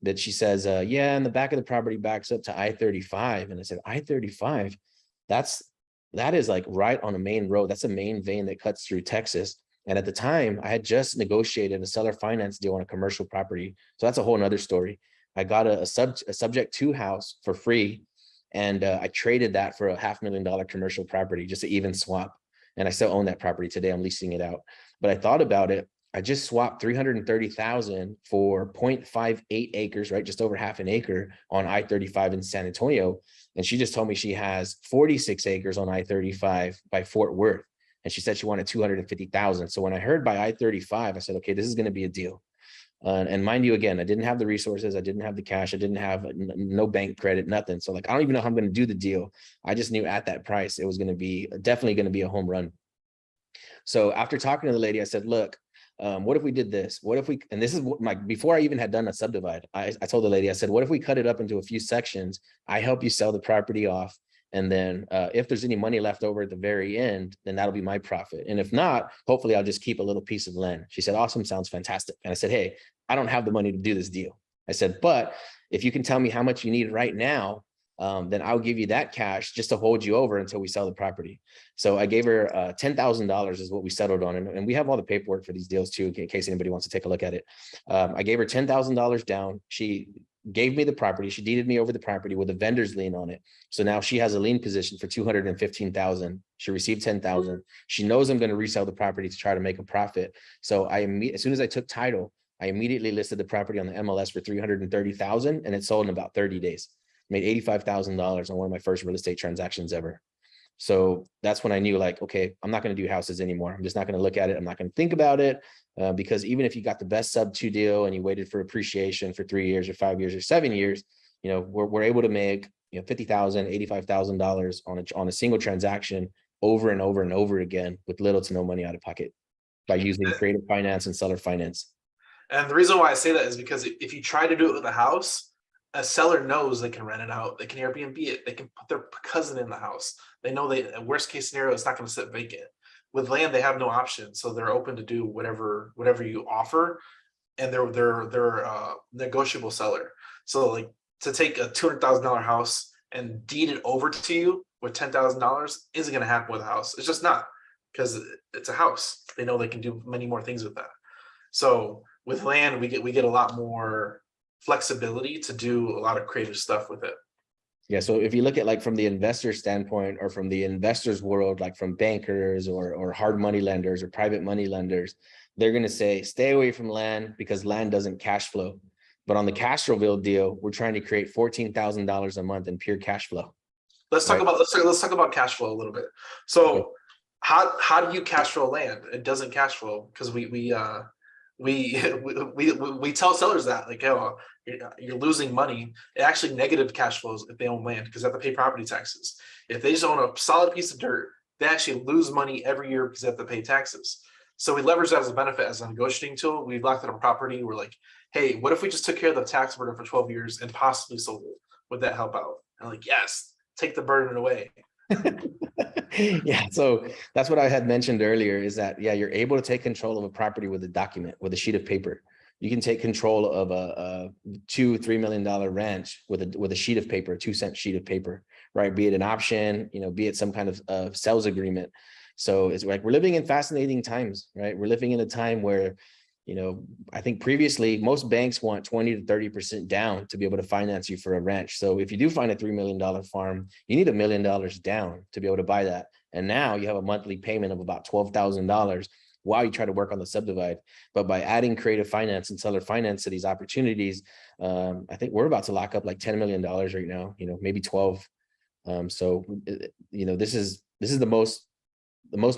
That she says, yeah, and the back of the property backs up to I-35. And I said, I-35, that is like right on a main road. That's a main vein that cuts through Texas. And at the time, I had just negotiated a seller finance deal on a commercial property. So that's a whole nother story. I got a subject to house for free. And I traded that for a $500,000 commercial property, just an even swap. And I still own that property today. I'm leasing it out. But I thought about it. I just swapped 330,000 for 0.58 acres, right? Just over half an acre on I-35 in San Antonio. And she just told me she has 46 acres on I-35 by Fort Worth. And she said she wanted 250,000. So when I heard by I-35, I said, okay, this is going to be a deal. And mind you, again, I didn't have the resources. I didn't have the cash. I didn't have no bank credit, nothing. So like, I don't even know how I'm going to do the deal. I just knew at that price, it was going to be definitely going to be a home run. So after talking to the lady, I said, look, what if we did this? What if we, and this is what before I even had done a subdivide, I told the lady, I said, what if we cut it up into a few sections? I help you sell the property off. And then if there's any money left over at the very end, then that'll be my profit. And if not, hopefully I'll just keep a little piece of land. She said, awesome, sounds fantastic. And I said, hey, I don't have the money to do this deal. I said, but if you can tell me how much you need right now, then I'll give you that cash just to hold you over until we sell the property. So I gave her $10,000 is what we settled on. And we have all the paperwork for these deals too, in case anybody wants to take a look at it. I gave her $10,000 down. She gave me the property. She deeded me over the property with a vendor's lien on it. So now she has a lien position for $215,000. She received $10,000. She knows I'm going to resell the property to try to make a profit. So as soon as I took title, I immediately listed the property on the MLS for $330,000, and it sold in about 30 days. Made $85,000 on one of my first real estate transactions ever. So that's when I knew, like, okay, I'm not going to do houses anymore. I'm just not going to look at it. I'm not going to think about it, because even if you got the best sub-2 deal and you waited for appreciation for 3 years or 5 years or 7 years, you know, we're able to make, you know, $50,000, $85,000 on a single transaction over and over and over again with little to no money out of pocket by using creative finance and seller finance. And the reason why I say that is because if you try to do it with a house, a seller knows they can rent it out, they can Airbnb it, they can put their cousin in the house. They know worst case scenario, it's not going to sit vacant. With land, they have no option, so they're open to do whatever you offer, and they're negotiable seller. So like to take a $200,000 house and deed it over to you with $10,000 isn't going to happen with a house. It's just not, because it's a house. They know they can do many more things with that. So with land, we get a lot more flexibility to do a lot of creative stuff with it. Yeah. So if you look at, like, from the investor standpoint, or from the investors world, like from bankers or hard money lenders or private money lenders, they're going to say, stay away from land because land doesn't cash flow. But on the Castroville deal, we're trying to create $14,000 a month in pure cash flow. Let's talk about cash flow a little bit. So Okay. how do you cash flow land? It doesn't cash flow because we tell sellers that, like, oh, you're losing money. It actually negative cash flows if they own land, because they have to pay property taxes. If they just own a solid piece of dirt, they actually lose money every year because they have to pay taxes. So we leverage that as a benefit, as a negotiating tool. We've locked it on property. We're like, hey, what if we just took care of the tax burden for 12 years and possibly sold it? Would that help out? And like, yes, take the burden away. Yeah, so that's what I had mentioned earlier, is that, yeah, you're able to take control of a property with a document, with a sheet of paper. You can take control of a $2-3 million ranch with a sheet of paper, 2-cent sheet of paper, right? Be it an option, you know, be it some kind of sales agreement. So it's like, we're living in fascinating times, right? We're living in a time where, you know, I think previously most banks want 20 to 30% down to be able to finance you for a ranch. So if you do find a $3 million farm, you need $1 million down to be able to buy that. And now you have a monthly payment of about $12,000 while you try to work on the subdivide. But by adding creative finance and seller finance to these opportunities, I think we're about to lock up like $10 million right now, you know, maybe 12. So, you know, this is the most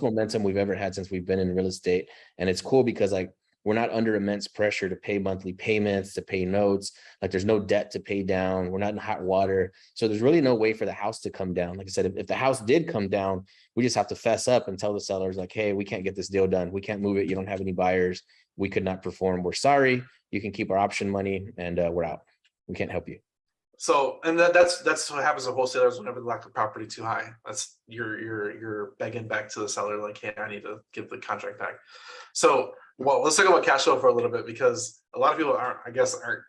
momentum we've ever had since we've been in real estate. And it's cool because, like, we're not under immense pressure to pay monthly payments, to pay notes. Like, there's no debt to pay down. We're not in hot water. So there's really no way for the house to come down. Like I said, if the house did come down, we just have to fess up and tell the sellers, like, hey, we can't get this deal done. We can't move it. You don't have any buyers. We could not perform. We're sorry. You can keep our option money, and we're out. We can't help you. So, and that's what happens to wholesalers whenever they lock the property too high. That's you're begging back to the seller, like, hey, I need to give the contract back. So, well, let's talk about cash flow for a little bit, because a lot of people aren't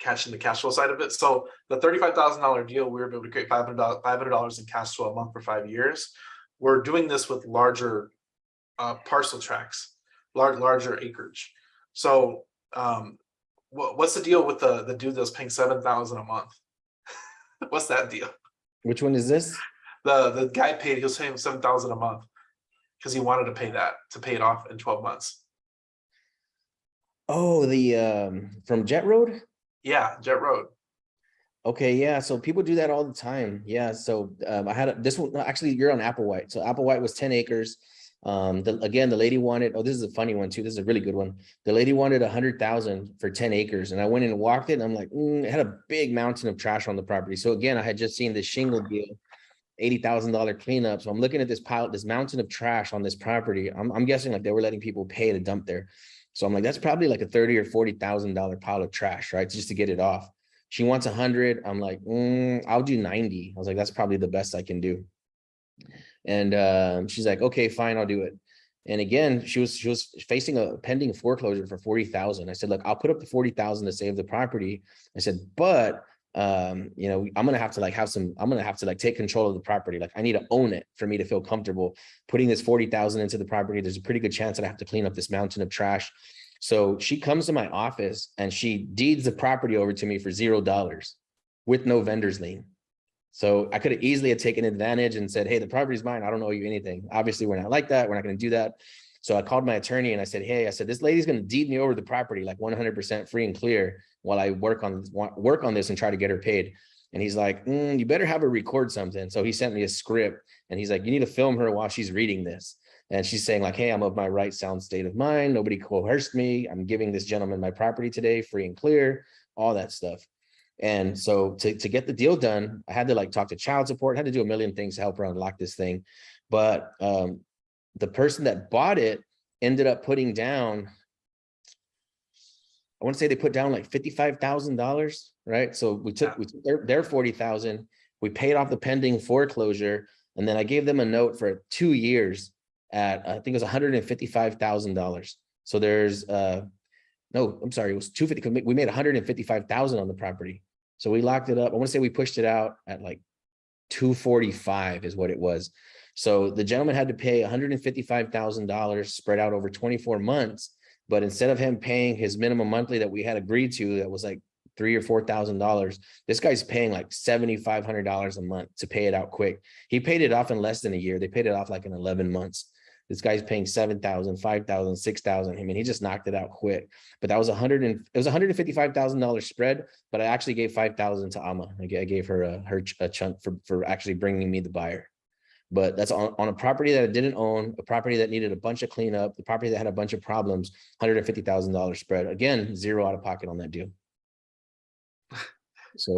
catching the cash flow side of it. So the $35,000 deal, we were able to create $500 in cash flow a month for 5 years. We're doing this with larger parcel tracts, larger acreage. So what's the deal with the dude that's paying $7,000 a month? What's that deal? Which one is this? The guy paid, he was paying $7,000 a month because he wanted to pay it off in 12 months. Oh, the from Jet Road? Yeah, Jet Road. Okay, yeah. So people do that all the time. Yeah. So I had this one. Actually, you're on Applewhite. So Applewhite was 10 acres. Again, the lady wanted, oh, this is a funny one too. This is a really good one. The lady wanted 100,000 for 10 acres. And I went in and walked it, and I'm like, it had a big mountain of trash on the property. So again, I had just seen this shingle deal, $80,000 cleanup. So I'm looking at this mountain of trash on this property. I'm guessing like they were letting people pay to dump there. So I'm like, that's probably like a $30,000 or $40,000 pile of trash, right? Just to get it off. She wants 100. I'm like, I'll do 90. I was like, that's probably the best I can do. And she's like, okay, fine, I'll do it. And again, she was facing a pending foreclosure for 40,000. I said, look, I'll put up the 40,000 to save the property. I said, but you know, I'm gonna have to like I'm gonna have to like take control of the property. Like I need to own it for me to feel comfortable putting this 40,000 into the property. There's a pretty good chance that I have to clean up this mountain of trash. So she comes to my office and she deeds the property over to me for $0 with no vendor's lien. So I could have easily have taken advantage and said, hey, the property's mine. I don't owe you anything. Obviously, we're not like that. We're not going to do that. So I called my attorney and I said, hey, I said, this lady's going to deed me over the property like 100% free and clear while I work on this and try to get her paid. And he's like, you better have her record something. So he sent me a script and he's like, you need to film her while she's reading this. And she's saying like, hey, I'm of my right sound state of mind. Nobody coerced me. I'm giving this gentleman my property today, free and clear, all that stuff. And so to get the deal done, I had to like talk to child support, had to do a million things to help her unlock this thing. But the person that bought it ended up putting down, I want to say they put down like $55,000, right? So we took their 40,000, we paid off the pending foreclosure, and then I gave them a note for 2 years at I think it was $155,000. So there's no, I'm sorry, it was 250. We made 155,000 on the property. So we locked it up. I want to say we pushed it out at like 245 is what it was. So the gentleman had to pay $155,000 spread out over 24 months. But instead of him paying his minimum monthly that we had agreed to, that was like $3,000 or $4,000, this guy's paying like $7,500 a month to pay it out quick. He paid it off in less than a year. They paid it off like in 11 months. This guy's paying 7,000, 5,000, 6,000. I mean, he just knocked it out quick. But that was it was $155,000 spread. But I actually gave 5,000 to Amma. I gave her a chunk for actually bringing me the buyer. But that's on a property that I didn't own, a property that needed a bunch of cleanup, the property that had a bunch of problems, $150,000 spread. Again, zero out of pocket on that deal. So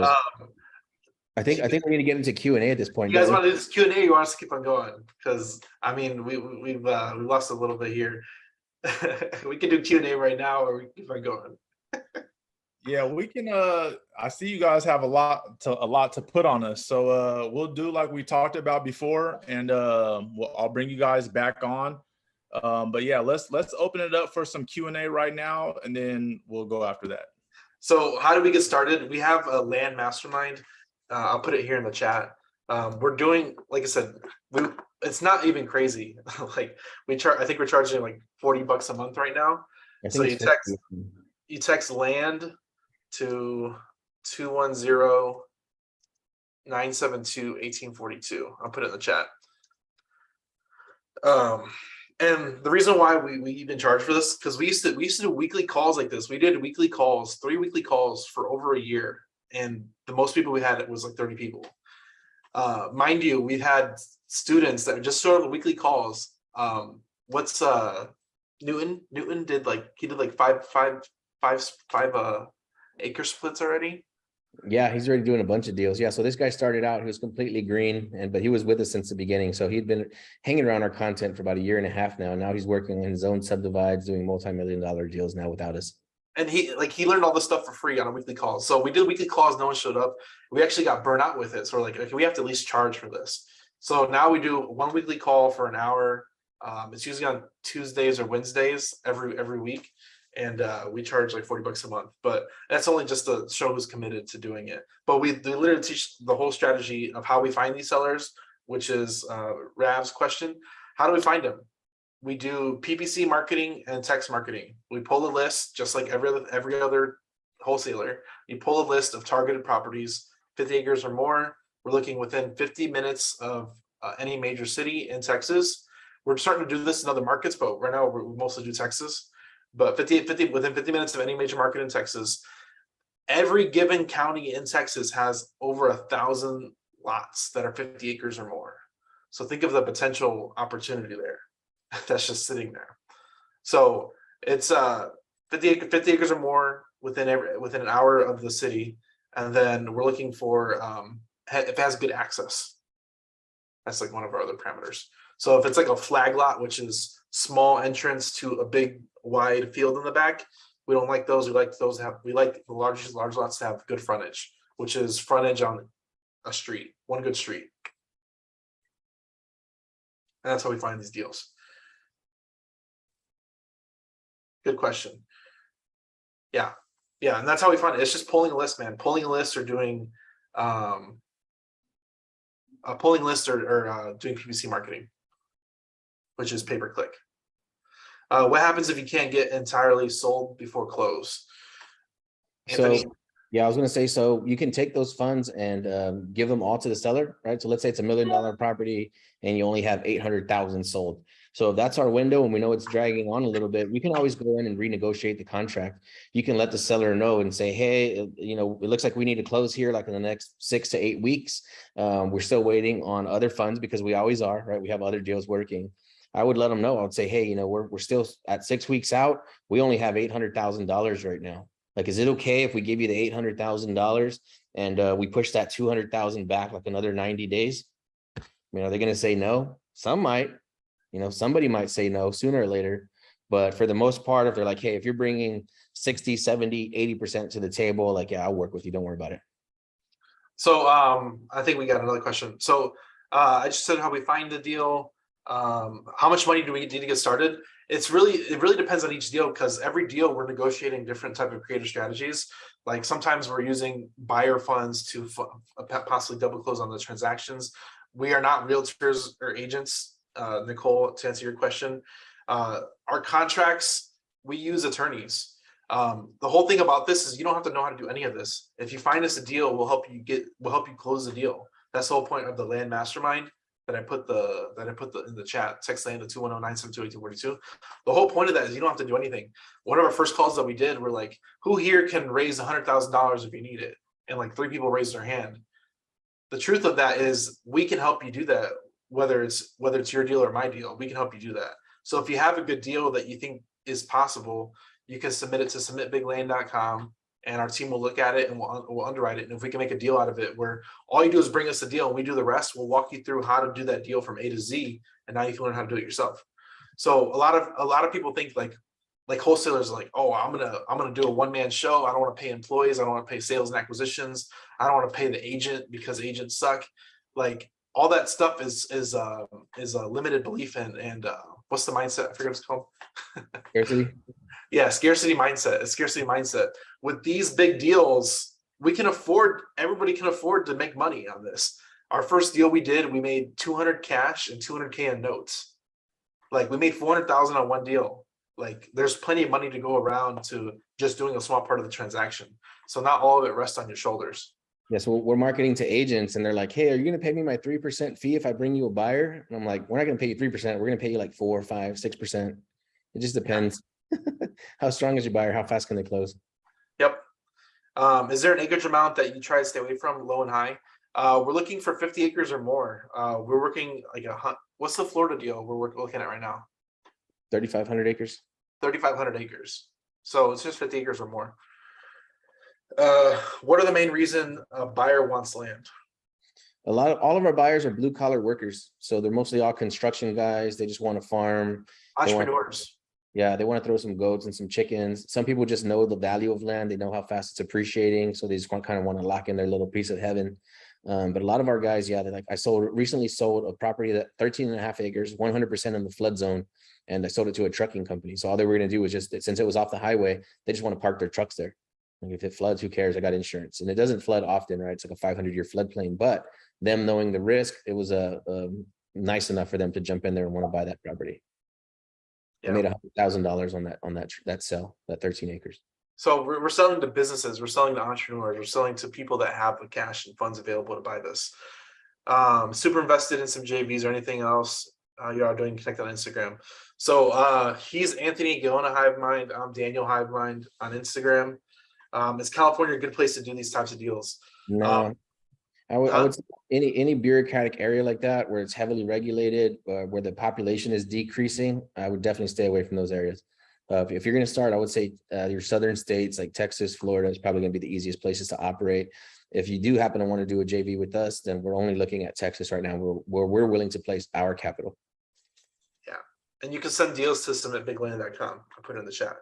I think we need to get into Q&A at this point. You guys want to do this Q&A? Or you want us to keep on going? Because I mean, we've lost a little bit here. We can do Q&A right now, or we can keep on going. Yeah, we can. I see you guys have a lot to put on us, so we'll do like we talked about before, and I'll bring you guys back on. But yeah, let's open it up for some Q&A right now, and then we'll go after that. So how do we get started? We have a land mastermind. I'll put it here in the chat. We're doing, like I said, it's not even crazy. Like I think we're charging like $40 a month right now. So you text land to 210-972-1842. I'll put it in the chat. And the reason why we even charge for this, because we used to do weekly calls like this. We did weekly calls, 3 weekly calls for over a year. And the most people we had, it was like 30 people. Mind you, we've had students that just sort of weekly calls. What's Newton? Newton did like five acre splits already. Yeah, he's already doing a bunch of deals. Yeah, so this guy started out, he was completely green, but he was with us since the beginning. So he'd been hanging around our content for about 1.5 years now. Now he's working on his own subdivides, doing multi-million-dollar deals now without us. And he learned all this stuff for free on a weekly call. So we did weekly calls, no one showed up. We actually got burnt out with it. So we're like, okay, we have to at least charge for this. So now we do 1 weekly call for an hour. It's usually on Tuesdays or Wednesdays every week. And we charge like $40 a month, but that's only just to show who's committed to doing it. But we literally teach the whole strategy of how we find these sellers, which is Rav's question. How do we find them? We do PPC marketing and text marketing. We pull a list, just like every other wholesaler. You pull a list of targeted properties, 50 acres or more. We're looking within 50 minutes of any major city in Texas. We're starting to do this in other markets, but right now we mostly do Texas. But within 50 minutes of any major market in Texas, every given county in Texas has over 1,000 lots that are 50 acres or more. So think of the potential opportunity there that's just sitting there. So it's 50 acres or more within an hour of the city, and then we're looking for if it has good access. That's like one of our other parameters. So if it's like a flag lot, which is small entrance to a big wide field in the back, we don't like those. We like the large lots to have good frontage, which is frontage on a street, one good street. And that's how we find these deals. Good question. Yeah. Yeah. And that's how we find it. It's just pulling a list, man. Pulling a list or doing pulling list or doing PPC marketing, which is pay-per-click. What happens if you can't get entirely sold before close? Anthony? So yeah, I was going to say, so you can take those funds and give them all to the seller, right? So let's say it's $1 million property and you only have 800,000 sold. So if that's our window and we know it's dragging on a little bit, we can always go in and renegotiate the contract. You can let the seller know and say, hey, you know, it looks like we need to close here like in the next 6 to 8 weeks. We're still waiting on other funds because we always are, right? We have other deals working. I would let them know. I would say, hey, you know, we're still at 6 weeks out. We only have $800,000 right now. Like, is it okay if we give you the $800,000 and we push that 200,000 back like another 90 days? I mean, are they going to say no? Some might, you know, somebody might say no sooner or later. But for the most part, if they're like, hey, if you're bringing 60, 70, 80% to the table, like, yeah, I'll work with you. Don't worry about it. So I think we got another question. So I just said how we find the deal. How much money do we need to get started? It really depends on each deal, because every deal we're negotiating different type of creative strategies. Like sometimes we're using buyer funds to possibly double close on the transactions. We are not realtors or agents, Nicole, to answer your question. Our contracts, we use attorneys. The whole thing about this is you don't have to know how to do any of this. If you find us a deal, we'll help you close the deal. That's the whole point of the land mastermind that I put in the chat. Text land to 210-972-8242. The whole point of that is you don't have to do anything. One of our first calls that we did, we're like, who here can raise $100,000 if you need it? And like 3 people raised their hand. The truth of that is we can help you do that, whether it's your deal or my deal, we can help you do that. So if you have a good deal that you think is possible, you can submit it to submitbigland.com. and our team will look at it and we'll underwrite it. And if we can make a deal out of it where all you do is bring us a deal and we do the rest, we'll walk you through how to do that deal from A to Z. And now you can learn how to do it yourself. So a lot of people think like wholesalers are like, oh, I'm gonna do a one-man show. I don't want to pay employees. I don't want to pay sales and acquisitions. I don't want to pay the agent because agents suck. Like all that stuff is a limited belief in what's the mindset? I forget what it's called. Scarcity. Yeah, scarcity mindset. A scarcity mindset. With these big deals, everybody can afford to make money on this. Our first deal we did, we made 200 cash and 200K in notes. Like we made 400,000 on one deal. Like there's plenty of money to go around to just doing a small part of the transaction. So not all of it rests on your shoulders. Yes, yeah, so we're marketing to agents and they're like, hey, are you going to pay me my 3% fee if I bring you a buyer? And I'm like, we're not going to pay you 3%. We're going to pay you like 4, 5, 6%. It just depends. How strong is your buyer? How fast can they close? Yep. Is there an acreage amount that you try to stay away from, low and high? We're looking for 50 acres or more. We're working like what's the Florida deal we're looking at right now? 3,500 acres. 3,500 acres. So it's just 50 acres or more. What are the main reason a buyer wants land? All of our buyers are blue collar workers. So they're mostly all construction guys. They just want to farm. Entrepreneurs. They want to throw some goats and some chickens. Some people just know the value of land. They know how fast it's appreciating. So they just kind of want to lock in their little piece of heaven. But a lot of our guys, they're like, I recently sold a property that 13.5 acres, 100% in the flood zone. And I sold it to a trucking company. So all they were going to do was since it was off the highway, they just want to park their trucks there. Like if it floods, who cares? I got insurance. And it doesn't flood often, right? It's like a 500-year floodplain, but them knowing the risk, it was nice enough for them to jump in there and want to buy that property. I made $100,000 on that sale, that 13 acres. So we're selling to businesses, we're selling to entrepreneurs, we're selling to people that have the cash and funds available to buy this. Super invested in some JVs or anything else you are doing, connect on Instagram. So he's Anthony Gilona Hivemind. I'm Daniel Hivemind on Instagram. Is California a good place to do these types of deals? No. I would say any bureaucratic area like that where it's heavily regulated, where the population is decreasing, I would definitely stay away from those areas. If you're going to start, I would say your southern states like Texas, Florida is probably going to be the easiest places to operate. If you do happen to want to do a JV with us, then we're only looking at Texas right now, where we're willing to place our capital. Yeah, and you can send deals to submitbigland.com. I'll put it in the chat.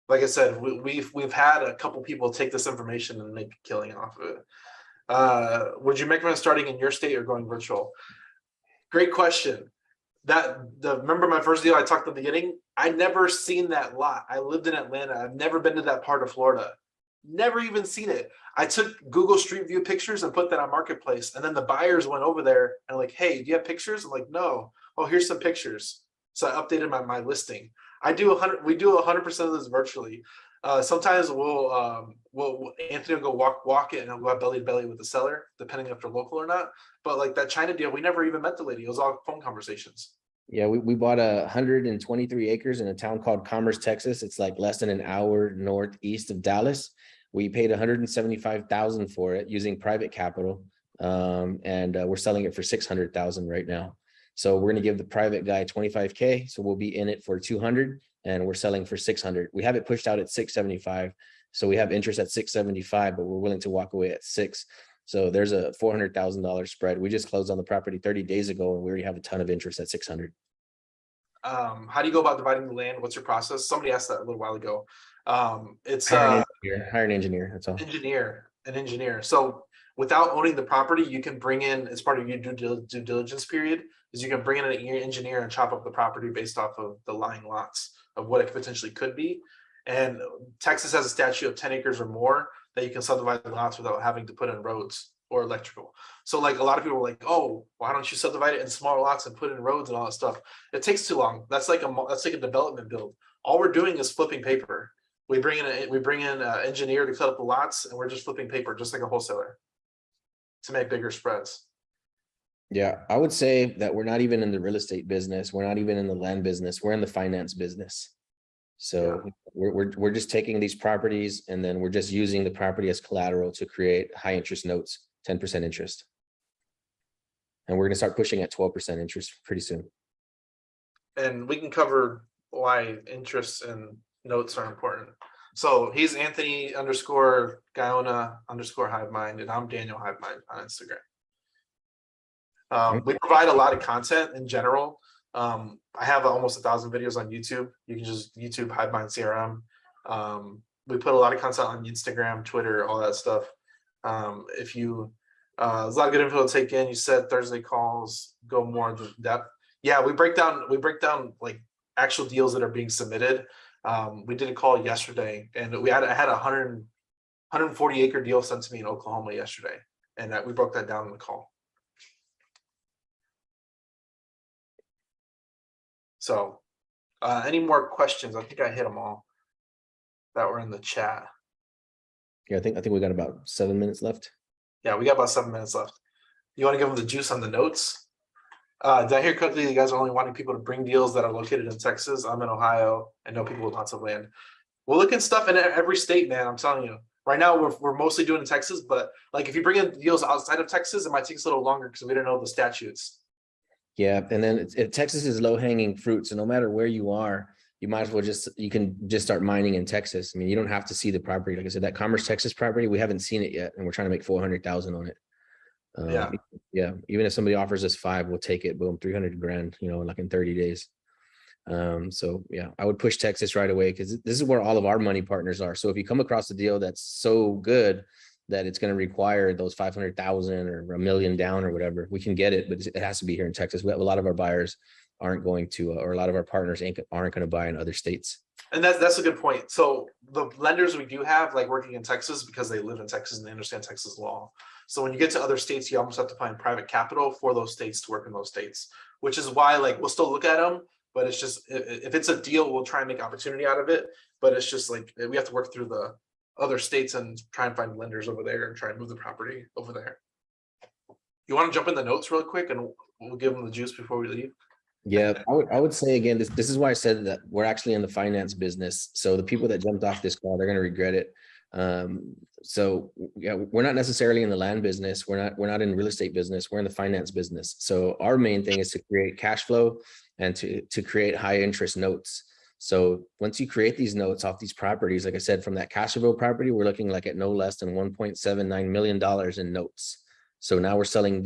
Like I said, we've had a couple people take this information and make a killing off of it. Would you recommend starting in your state or going virtual? Great question. remember my first deal I talked at the beginning? I never seen that lot. I lived in Atlanta. I've never been to that part of Florida. Never even seen it. I took Google Street View pictures and put that on Marketplace. And then the buyers went over there and like, hey, do you have pictures? I'm like, no. Oh, here's some pictures. So I updated my listing. We do 100% of this virtually. Sometimes Anthony will go walk it and he'll go belly to belly with the seller, depending if they're local or not. But like that China deal, we never even met the lady. It was all phone conversations. Yeah, we bought 123 acres in a town called Commerce, Texas. It's like less than an hour northeast of Dallas. We paid 175,000 for it using private capital, and we're selling it for 600,000 right now. So we're going to give the private guy 25K. So we'll be in it for 200, and we're selling for 600. We have it pushed out at 675. So we have interest at 675, but we're willing to walk away at 6. So there's a $400,000 spread. We just closed on the property 30 days ago, and we already have a ton of interest at 600. How do you go about dividing the land? What's your process? Somebody asked that a little while ago. It's hire an engineer. That's all. An engineer. So without owning the property, you can bring in, as part of your due diligence period, is you can bring in an engineer and chop up the property based off of the lying lots of what it potentially could be. And Texas has a statute of 10 acres or more that you can subdivide the lots without having to put in roads or electrical. So like a lot of people are like, oh, why don't you subdivide it in smaller lots and put in roads and all that stuff? It takes too long. That's like a development build. All we're doing is flipping paper. We bring in an engineer to cut up the lots, and we're just flipping paper, just like a wholesaler, to make bigger spreads. Yeah, I would say that we're not even in the real estate business. We're not even in the land business. We're in the finance business. So yeah, we're just taking these properties, and then we're just using the property as collateral to create high interest notes, 10% interest. And we're going to start pushing at 12% interest pretty soon. And we can cover why interest and notes are important. So he's Anthony _ Guyona _ Hivemind, and I'm Daniel Hivemind on Instagram. We provide a lot of content in general. I have almost 1,000 videos on YouTube. You can just YouTube Hivemind CRM. We put a lot of content on Instagram, Twitter, all that stuff. If you there's a lot of good info to take in. You said Thursday calls go more in depth. Yeah, we break down like actual deals that are being submitted. We did a call yesterday, and I had a 140 acre deal sent to me in Oklahoma yesterday, and we broke that down in the call. So any more questions? I think I hit them all that were in the chat. Yeah, I think we got about 7 minutes left. Yeah, we got about 7 minutes left. You want to give them the juice on the notes? Did I hear correctly? You guys are only wanting people to bring deals that are located in Texas. I'm in Ohio. I know people with lots of land. We're looking stuff in every state, man. I'm telling you. Right now, we're mostly doing in Texas, but like if you bring in deals outside of Texas, it might take us a little longer because we don't know the statutes. Yeah, and then Texas is low-hanging fruit, so no matter where you are, you might as well you can just start mining in Texas. I mean, you don't have to see the property. Like I said, that Commerce, Texas property, we haven't seen it yet, and we're trying to make 400,000 on it. Yeah. Even if somebody offers us 5, we'll take it. Boom, 300 grand. Like in 30 days. So yeah, I would push Texas right away because this is where all of our money partners are. So if you come across a deal that's so good that it's going to require those 500,000 or $1 million down or whatever, we can get it, but it has to be here in Texas. We have a lot of our buyers aren't going to, or a lot of our partners aren't going to buy in other states. And that's a good point. So the lenders we do have like working in Texas because they live in Texas and they understand Texas law. So when you get to other states, you almost have to find private capital for those states to work in those states, which is why like we'll still look at them, but it's just if it's a deal, we'll try and make opportunity out of it. But it's just like we have to work through the other states and try and find lenders over there and try and move the property over there. You want to jump in the notes real quick and we'll give them the juice before we leave? Yeah, I would say again, this is why I said that we're actually in the finance business. So the people that jumped off this call, they're going to regret it. So yeah, we're not necessarily in the land business. We're not in real estate business. We're in the finance business. So our main thing is to create cash flow and to create high interest notes. So once you create these notes off these properties, like I said, from that Castroville property, we're looking like at no less than $1.79 million in notes. So now we're selling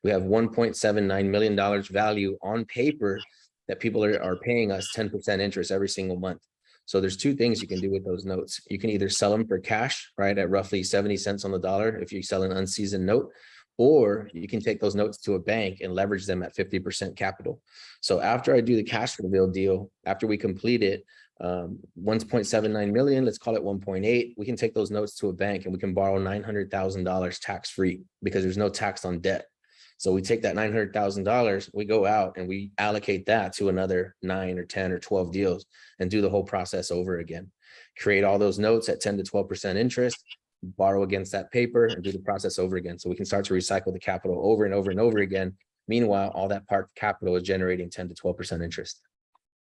we have $1.79 million value on paper that people are paying us 10% interest every single month. So there's 2 things you can do with those notes. You can either sell them for cash, right, at roughly 70 cents on the dollar if you sell an unseasoned note, or you can take those notes to a bank and leverage them at 50% capital. So after I do the cash reveal deal, after we complete it, 1.79 million, let's call it 1.8, we can take those notes to a bank and we can borrow $900,000 tax-free because there's no tax on debt. So we take that $900,000, we go out and we allocate that to another 9 or 10 or 12 deals and do the whole process over again. Create all those notes at 10 to 12% interest, borrow against that paper and do the process over again. So we can start to recycle the capital over and over and over again. Meanwhile, all that parked capital is generating 10 to 12% interest.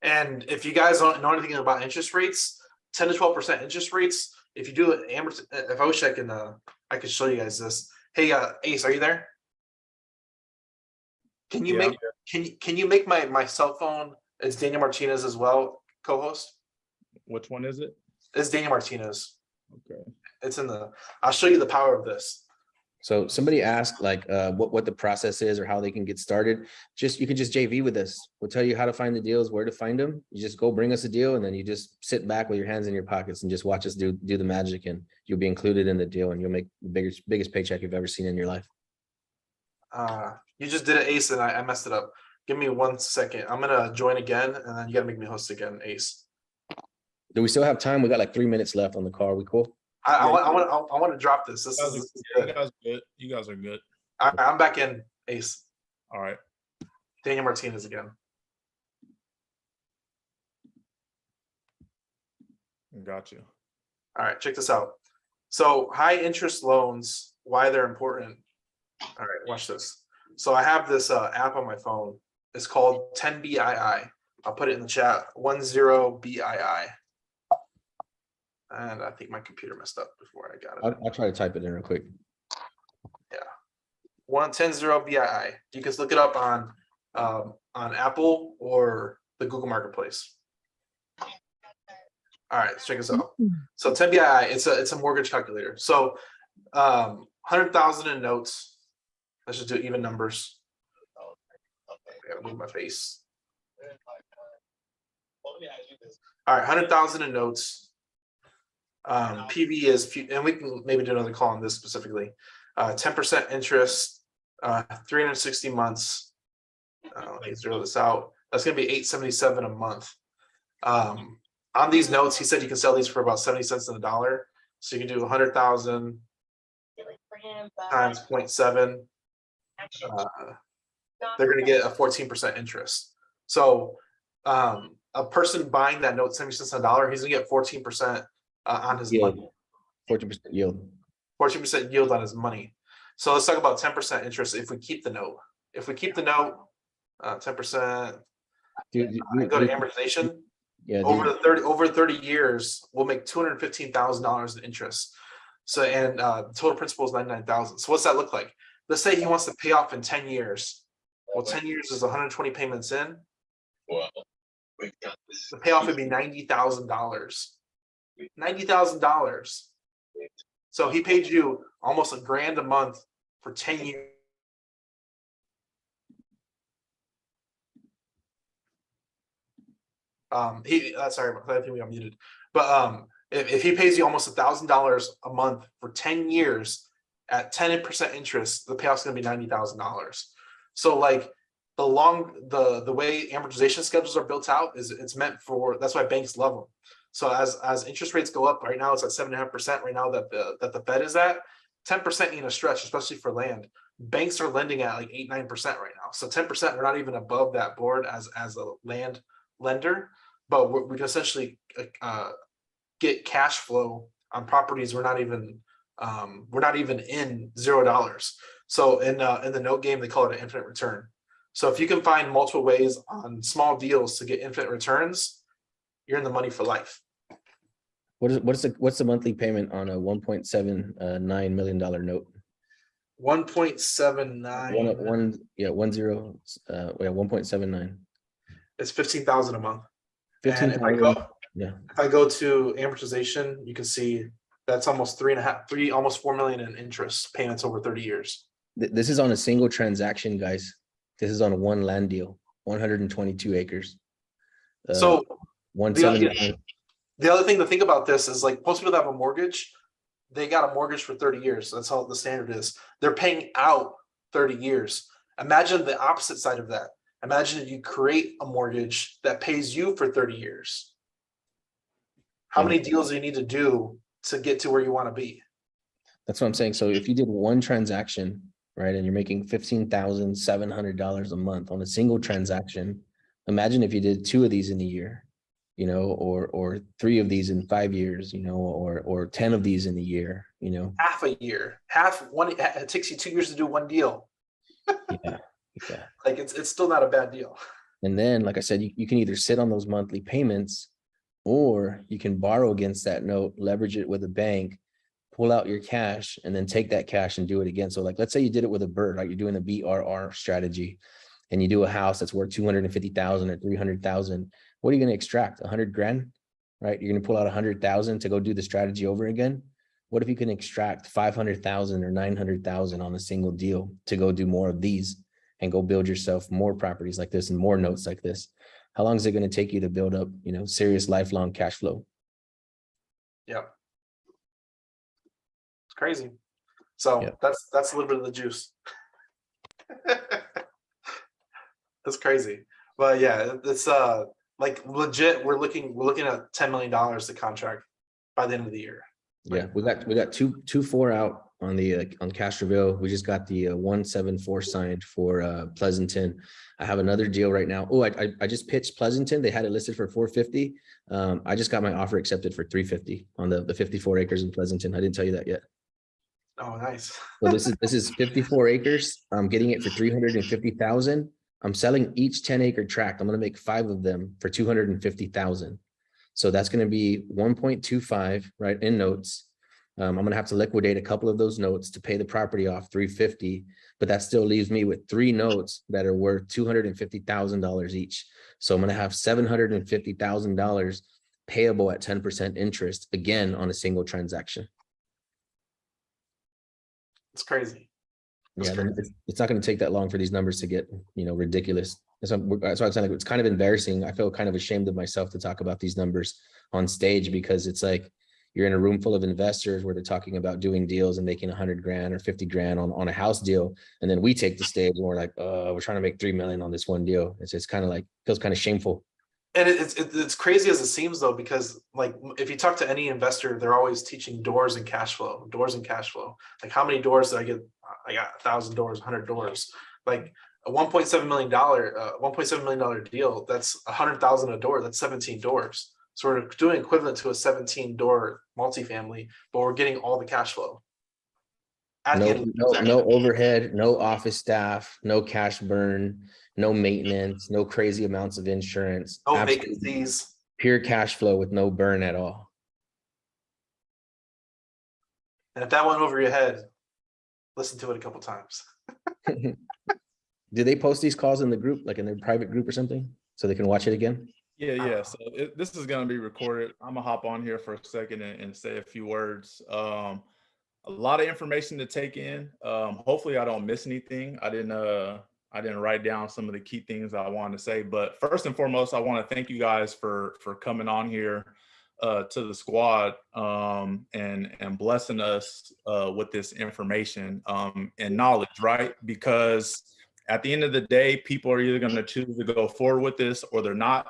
And if you guys don't know anything about interest rates, 10 to 12% interest rates, if you do it, if I wish I could show you guys this. Hey, Ace, are you there? Can you make my cell phone? It's Daniel Martinez as well, co-host. Which one is it? It's Daniel Martinez. Okay. It's in the. I'll show you the power of this. So somebody asked like what the process is or how they can get started. You can just JV with us. We'll tell you how to find the deals, where to find them. You just go bring us a deal and then you just sit back with your hands in your pockets and just watch us do the magic, and you'll be included in the deal and you'll make the biggest paycheck you've ever seen in your life. You just did it, Ace, and I messed it up. Give me 1 second. I'm gonna join again, and then you gotta make me host again, Ace. Do we still have time? We got like 3 minutes left on the call. We cool? I want to drop this. This is good. You guys are good. You guys are good. All right, I'm back in, Ace. All right. Daniel Martinez again. Got you. All right, check this out. So high interest loans, why they're important. All right, watch this. So I have this app on my phone. It's called 10BII. I'll put it in the chat. 10BII. And I think my computer messed up before I got it. I'll try to type it in real quick. Yeah. 10BII. You can look it up on Apple or the Google Marketplace. All right, let's check this out. So 10BII, it's a mortgage calculator. So 100,000 in notes. Let's just do even numbers. I gotta move my face. All right, 100,000 in notes. PV is, and we can maybe do another call on this specifically. 10% interest, 360 months. Let me zero this out. That's gonna be $877 a month. On these notes, he said you can sell these for about 70 cents on the dollar. So you can do 100,000 times 0.7. They're going to get a 14% interest. So a person buying that note 70 cents on the dollar, he's going to get 14% on his money. 14% yield. 14% yield on his money. So let's talk about 10% interest if we keep the note. If we keep the note, 10%. Go to amortization. Yeah. Over 30 years, we'll make $215,000 in interest. So and total principal is 99,000. So what's that look like? Let's say he wants to pay off in 10 years. Well, 10 years is 120 payments in. The payoff would be $90,000. $90,000. So he paid you almost $1,000 a month for 10 years. Sorry, I think we got muted. But if he pays you almost $1,000 a month for 10 years at 10% interest, the payoff's gonna be $90,000. So like the way amortization schedules are built out is it's meant for, that's why banks love them. So as interest rates go up, right now it's at 7.5% right now that the Fed is at. 10% ain't a stretch, especially for land. Banks are lending at like 8-9% right now. So 10%, we're not even above that board as a land lender, but we can essentially get cash flow on properties we're not even in $0. So in the note game, they call it an infinite return. So if you can find multiple ways on small deals to get infinite returns, you're in the money for life. What's the monthly payment on a $1.79 million note? 1.79. 1.79. It's $15,000 a month. 15,000. Yeah. If I go to amortization, you can see that's almost almost 4 million in interest payments over 30 years. This is on a single transaction, guys. This is on one land deal, 122 acres. So 179. the other thing to think about this is like most people that have a mortgage, they got a mortgage for 30 years. That's how the standard is. They're paying out 30 years. Imagine the opposite side of that. Imagine if you create a mortgage that pays you for 30 years. How Yeah. many deals do you need to do to get to where you want to be? That's what I'm saying. So if you did one transaction, right, and you're making $15,700 a month on a single transaction, imagine if you did 2 of these in a year, you know, or 3 of these in 5 years, you know, or 10 of these in a year, you know. Half a year, it takes you 2 years to do one deal. Yeah. Yeah. Like it's still not a bad deal. And then, like I said, you can either sit on those monthly payments, or you can borrow against that note, leverage it with a bank, pull out your cash, and then take that cash and do it again. So like, let's say you did it with a bird, right? You're doing the BRR strategy, and you do a house that's worth 250,000 or 300,000. What are you going to extract? 100 grand, right? You're going to pull out 100,000 to go do the strategy over again. What if you can extract 500,000 or 900,000 on a single deal to go do more of these and go build yourself more properties like this and more notes like this? How long is it going to take you to build up, you know, serious lifelong cash flow? Yeah. It's crazy. So Yeah. that's a little bit of the juice. That's crazy. But yeah, it's like legit, we're looking at $10 million to contract by the end of the year. Yeah, we got two 4 out on the on Castroville. We just got the 174 signed for Pleasanton. I have another deal right now. Oh, I just pitched Pleasanton. They had it listed for 450. I just got my offer accepted for 350 on the 54 acres in Pleasanton. I didn't tell you that yet. Oh, nice. So this is 54 acres. I'm getting it for 350,000. I'm selling each 10-acre tract. I'm going to make 5 of them for 250,000. So that's going to be 1.25, right, in notes. I'm going to have to liquidate a couple of those notes to pay the property off 350, but that still leaves me with 3 notes that are worth $250,000 each. So I'm going to have $750,000 payable at 10% interest, again, on a single transaction. It's crazy. Yeah, it's not going to take that long for these numbers to get, you know, ridiculous. So I'm saying, like, it's kind of embarrassing. I feel kind of ashamed of myself to talk about these numbers on stage, because it's like you're in a room full of investors where they're talking about doing deals and making 100 grand or 50 grand on a house deal, and then we take the stage and we're like, we're trying to make 3 million on this one deal. It's just kind of like, feels kind of shameful. And it's crazy as it seems, though, because like if you talk to any investor, they're always teaching doors and cash flow. Like, how many doors did I get? I got 1,000 doors, 100 doors. Like a $1.7 million deal, that's 100,000 a door. That's 17 doors. So we're doing equivalent to a 17 door multifamily, but we're getting all the cash flow. No overhead, no office staff, no cash burn, no maintenance, no crazy amounts of insurance. No vacancies. Pure cash flow with no burn at all. And if that went over your head, listen to it a couple times. Do they post these calls in the group, like in their private group or something, so they can watch it again? Yeah. So this is going to be recorded. I'm gonna hop on here for a second and say a few words. A lot of information to take in. Hopefully I don't miss anything. I didn't write down some of the key things I wanted to say, but first and foremost, I want to thank you guys for coming on here to the squad and blessing us with this information and knowledge, right? Because at the end of the day, people are either going to choose to go forward with this or they're not.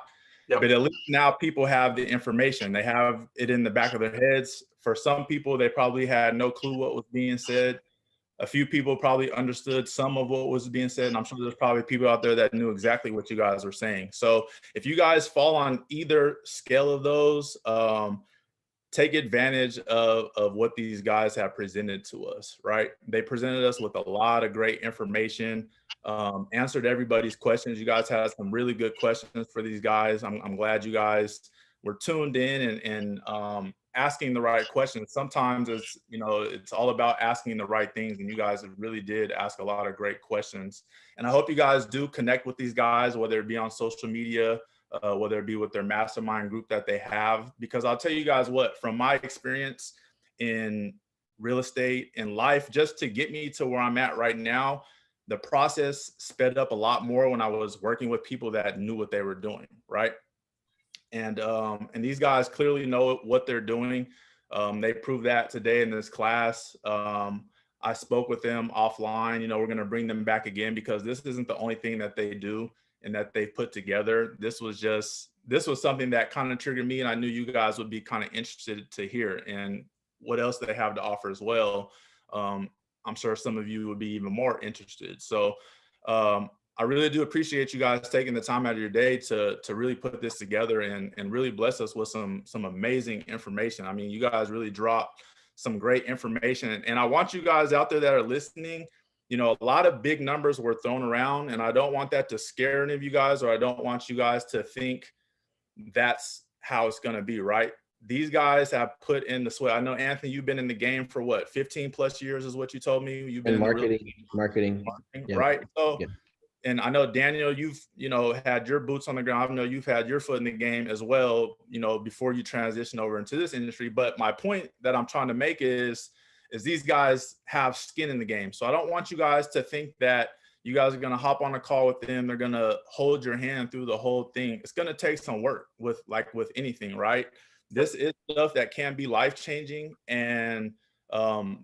Yep. But at least now people have the information. They have it in the back of their heads. For some people, they probably had no clue what was being said. A few people probably understood some of what was being said. And I'm sure there's probably people out there that knew exactly what you guys were saying. So if you guys fall on either scale of those, take advantage of what these guys have presented to us, right? They presented us with a lot of great information, answered everybody's questions. You guys had some really good questions for these guys. I'm glad you guys were tuned in and asking the right questions. Sometimes it's, you know, it's all about asking the right things, and you guys really did ask a lot of great questions. And I hope you guys do connect with these guys, whether it be on social media, whether it be with their mastermind group that they have, because I'll tell you guys what, from my experience in real estate and life, just to get me to where I'm at right now, the process sped up a lot more when I was working with people that knew what they were doing, right? And these guys clearly know what they're doing. They proved that today in this class. I spoke with them offline. You know, we're going to bring them back again because this isn't the only thing that they do and that they put together. This was something that kind of triggered me, and I knew you guys would be kind of interested to hear and what else they have to offer as well. I'm sure some of you would be even more interested. So I really do appreciate you guys taking the time out of your day to really put this together and really bless us with some amazing information. I mean, you guys really dropped some great information. And I want you guys out there that are listening, you know, a lot of big numbers were thrown around, and I don't want that to scare any of you guys, or I don't want you guys to think that's how it's going to be, right? These guys have put in the sweat. I know, Anthony, you've been in the game for what, 15 plus years is what you told me? You've been And in marketing. Yeah. right? So, Yeah. and I know, Daniel, you've, you know, had your boots on the ground. I know you've had your foot in the game as well, you know, before you transition over into this industry. But my point that I'm trying to make is these guys have skin in the game. So I don't want you guys to think that you guys are going to hop on a call with them. They're going to hold your hand through the whole thing. It's going to take some work with anything, right? This is stuff that can be life-changing, and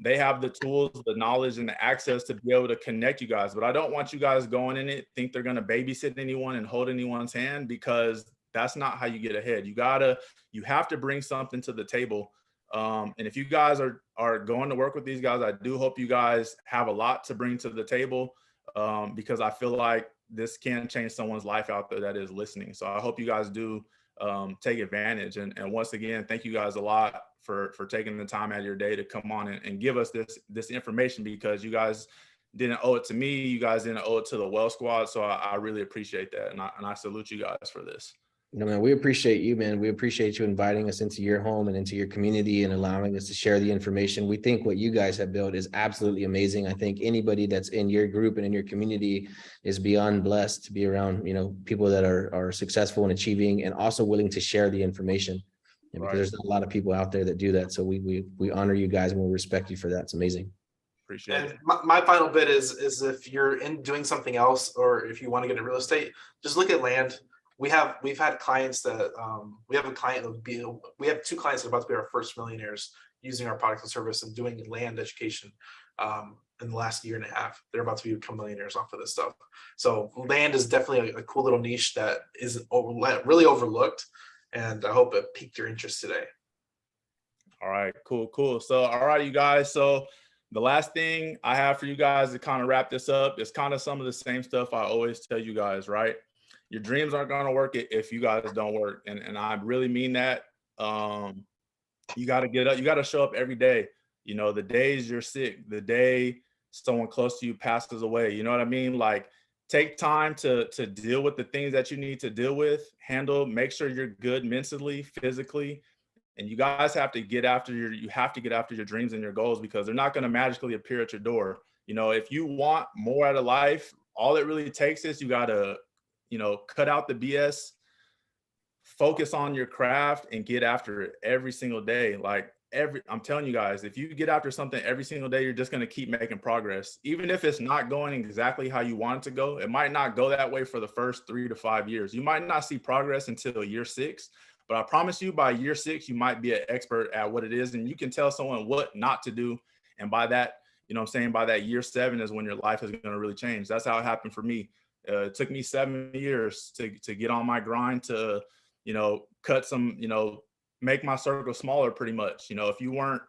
they have the tools, the knowledge, and the access to be able to connect you guys. But I don't want you guys going in it, think they're going to babysit anyone and hold anyone's hand, because that's not how you get ahead. You have to bring something to the table. And if you guys are going to work with these guys, I do hope you guys have a lot to bring to the table, because I feel like this can change someone's life out there that is listening. So I hope you guys do take advantage. And once again, thank you guys a lot for taking the time out of your day to come on and give us this information, because you guys didn't owe it to me. You guys didn't owe it to the Well Squad. So I really appreciate that. And I salute you guys for this. No, man, we appreciate you, man. We appreciate you inviting us into your home and into your community and allowing us to share the information. We think what you guys have built is absolutely amazing. I think anybody that's in your group and in your community is beyond blessed to be around, you know, people that are successful and achieving and also willing to share the information. And because there's not a lot of people out there that do that. So we honor you guys and we respect you for that. It's amazing. Appreciate it. My final bit is if you're in doing something else, or if you want to get into real estate, just look at land. We've had clients that we have two clients that are about to be our first millionaires using our product and service and doing land education in the last year and a half. They're about to become millionaires off of this stuff. So land is definitely a cool little niche that is really overlooked, and I hope it piqued your interest today. All right, cool. So, all right, you guys. So the last thing I have for you guys to kind of wrap this up is kind of some of the same stuff I always tell you guys, right? Your dreams aren't going to work if you guys don't work. And I really mean that. You got to get up. You got to show up every day. You know, the days you're sick, the day someone close to you passes away. You know what I mean? Like, take time to deal with the things that you need to deal with, make sure you're good mentally, physically. And you guys have to get after your dreams and your goals, because they're not going to magically appear at your door. You know, if you want more out of life, all it really takes is you got to, you know, cut out the BS, focus on your craft, and get after it every single day. I'm telling you guys, if you get after something every single day, you're just going to keep making progress. Even if it's not going exactly how you want it to go, it might not go that way for the first 3 to 5 years. You might not see progress until year 6, but I promise you by year 6, you might be an expert at what it is. And you can tell someone what not to do. And by that, you know what I'm saying, by that year 7 is when your life is going to really change. That's how it happened for me. It took me 7 years to get on my grind to, you know, cut some, you know, make my circle smaller pretty much. You know, if you weren't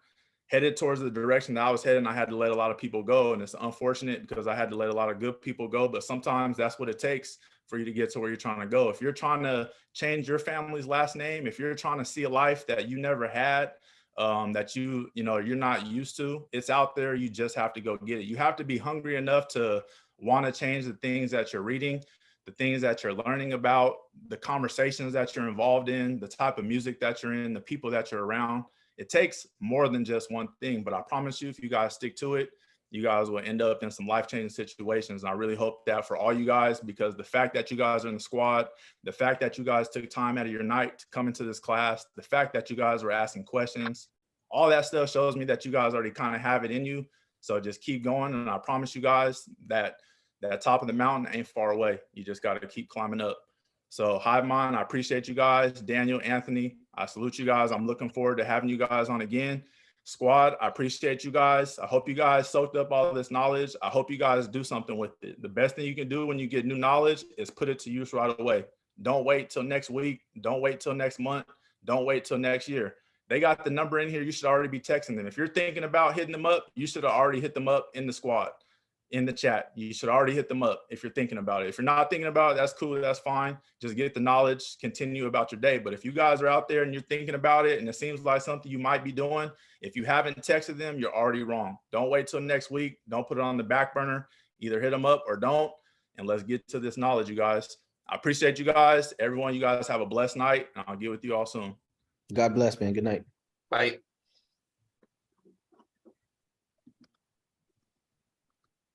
headed towards the direction that I was heading, I had to let a lot of people go. And it's unfortunate because I had to let a lot of good people go. But sometimes that's what it takes for you to get to where you're trying to go. If you're trying to change your family's last name, if you're trying to see a life that you never had, that you're not used to, it's out there. You just have to go get it. You have to be hungry enough to want to change the things that you're reading, the things that you're learning about, the conversations that you're involved in, the type of music that you're in, the people that you're around. It takes more than just one thing, but I promise you, if you guys stick to it, you guys will end up in some life-changing situations. And I really hope that for all you guys, because the fact that you guys are in the squad, the fact that you guys took time out of your night to come into this class, the fact that you guys were asking questions, all that stuff shows me that you guys already kind of have it in you. So just keep going. And I promise you guys that top of the mountain ain't far away. You just got to keep climbing up. So Hivemind, I appreciate you guys. Daniel, Anthony, I salute you guys. I'm looking forward to having you guys on again. Squad, I appreciate you guys. I hope you guys soaked up all of this knowledge. I hope you guys do something with it. The best thing you can do when you get new knowledge is put it to use right away. Don't wait till next week. Don't wait till next month. Don't wait till next year. They got the number in here. You should already be texting them. If you're thinking about hitting them up, you should have already hit them up in the squad, in the chat. You should already hit them up if you're thinking about it. If you're not thinking about it, that's cool. That's fine. Just get the knowledge, continue about your day. But if you guys are out there and you're thinking about it and it seems like something you might be doing, if you haven't texted them, you're already wrong. Don't wait till next week. Don't put it on the back burner. Either hit them up or don't. And let's get to this knowledge, you guys. I appreciate you guys. Everyone, you guys have a blessed night. And I'll get with you all soon. God bless, man. Good night. Bye.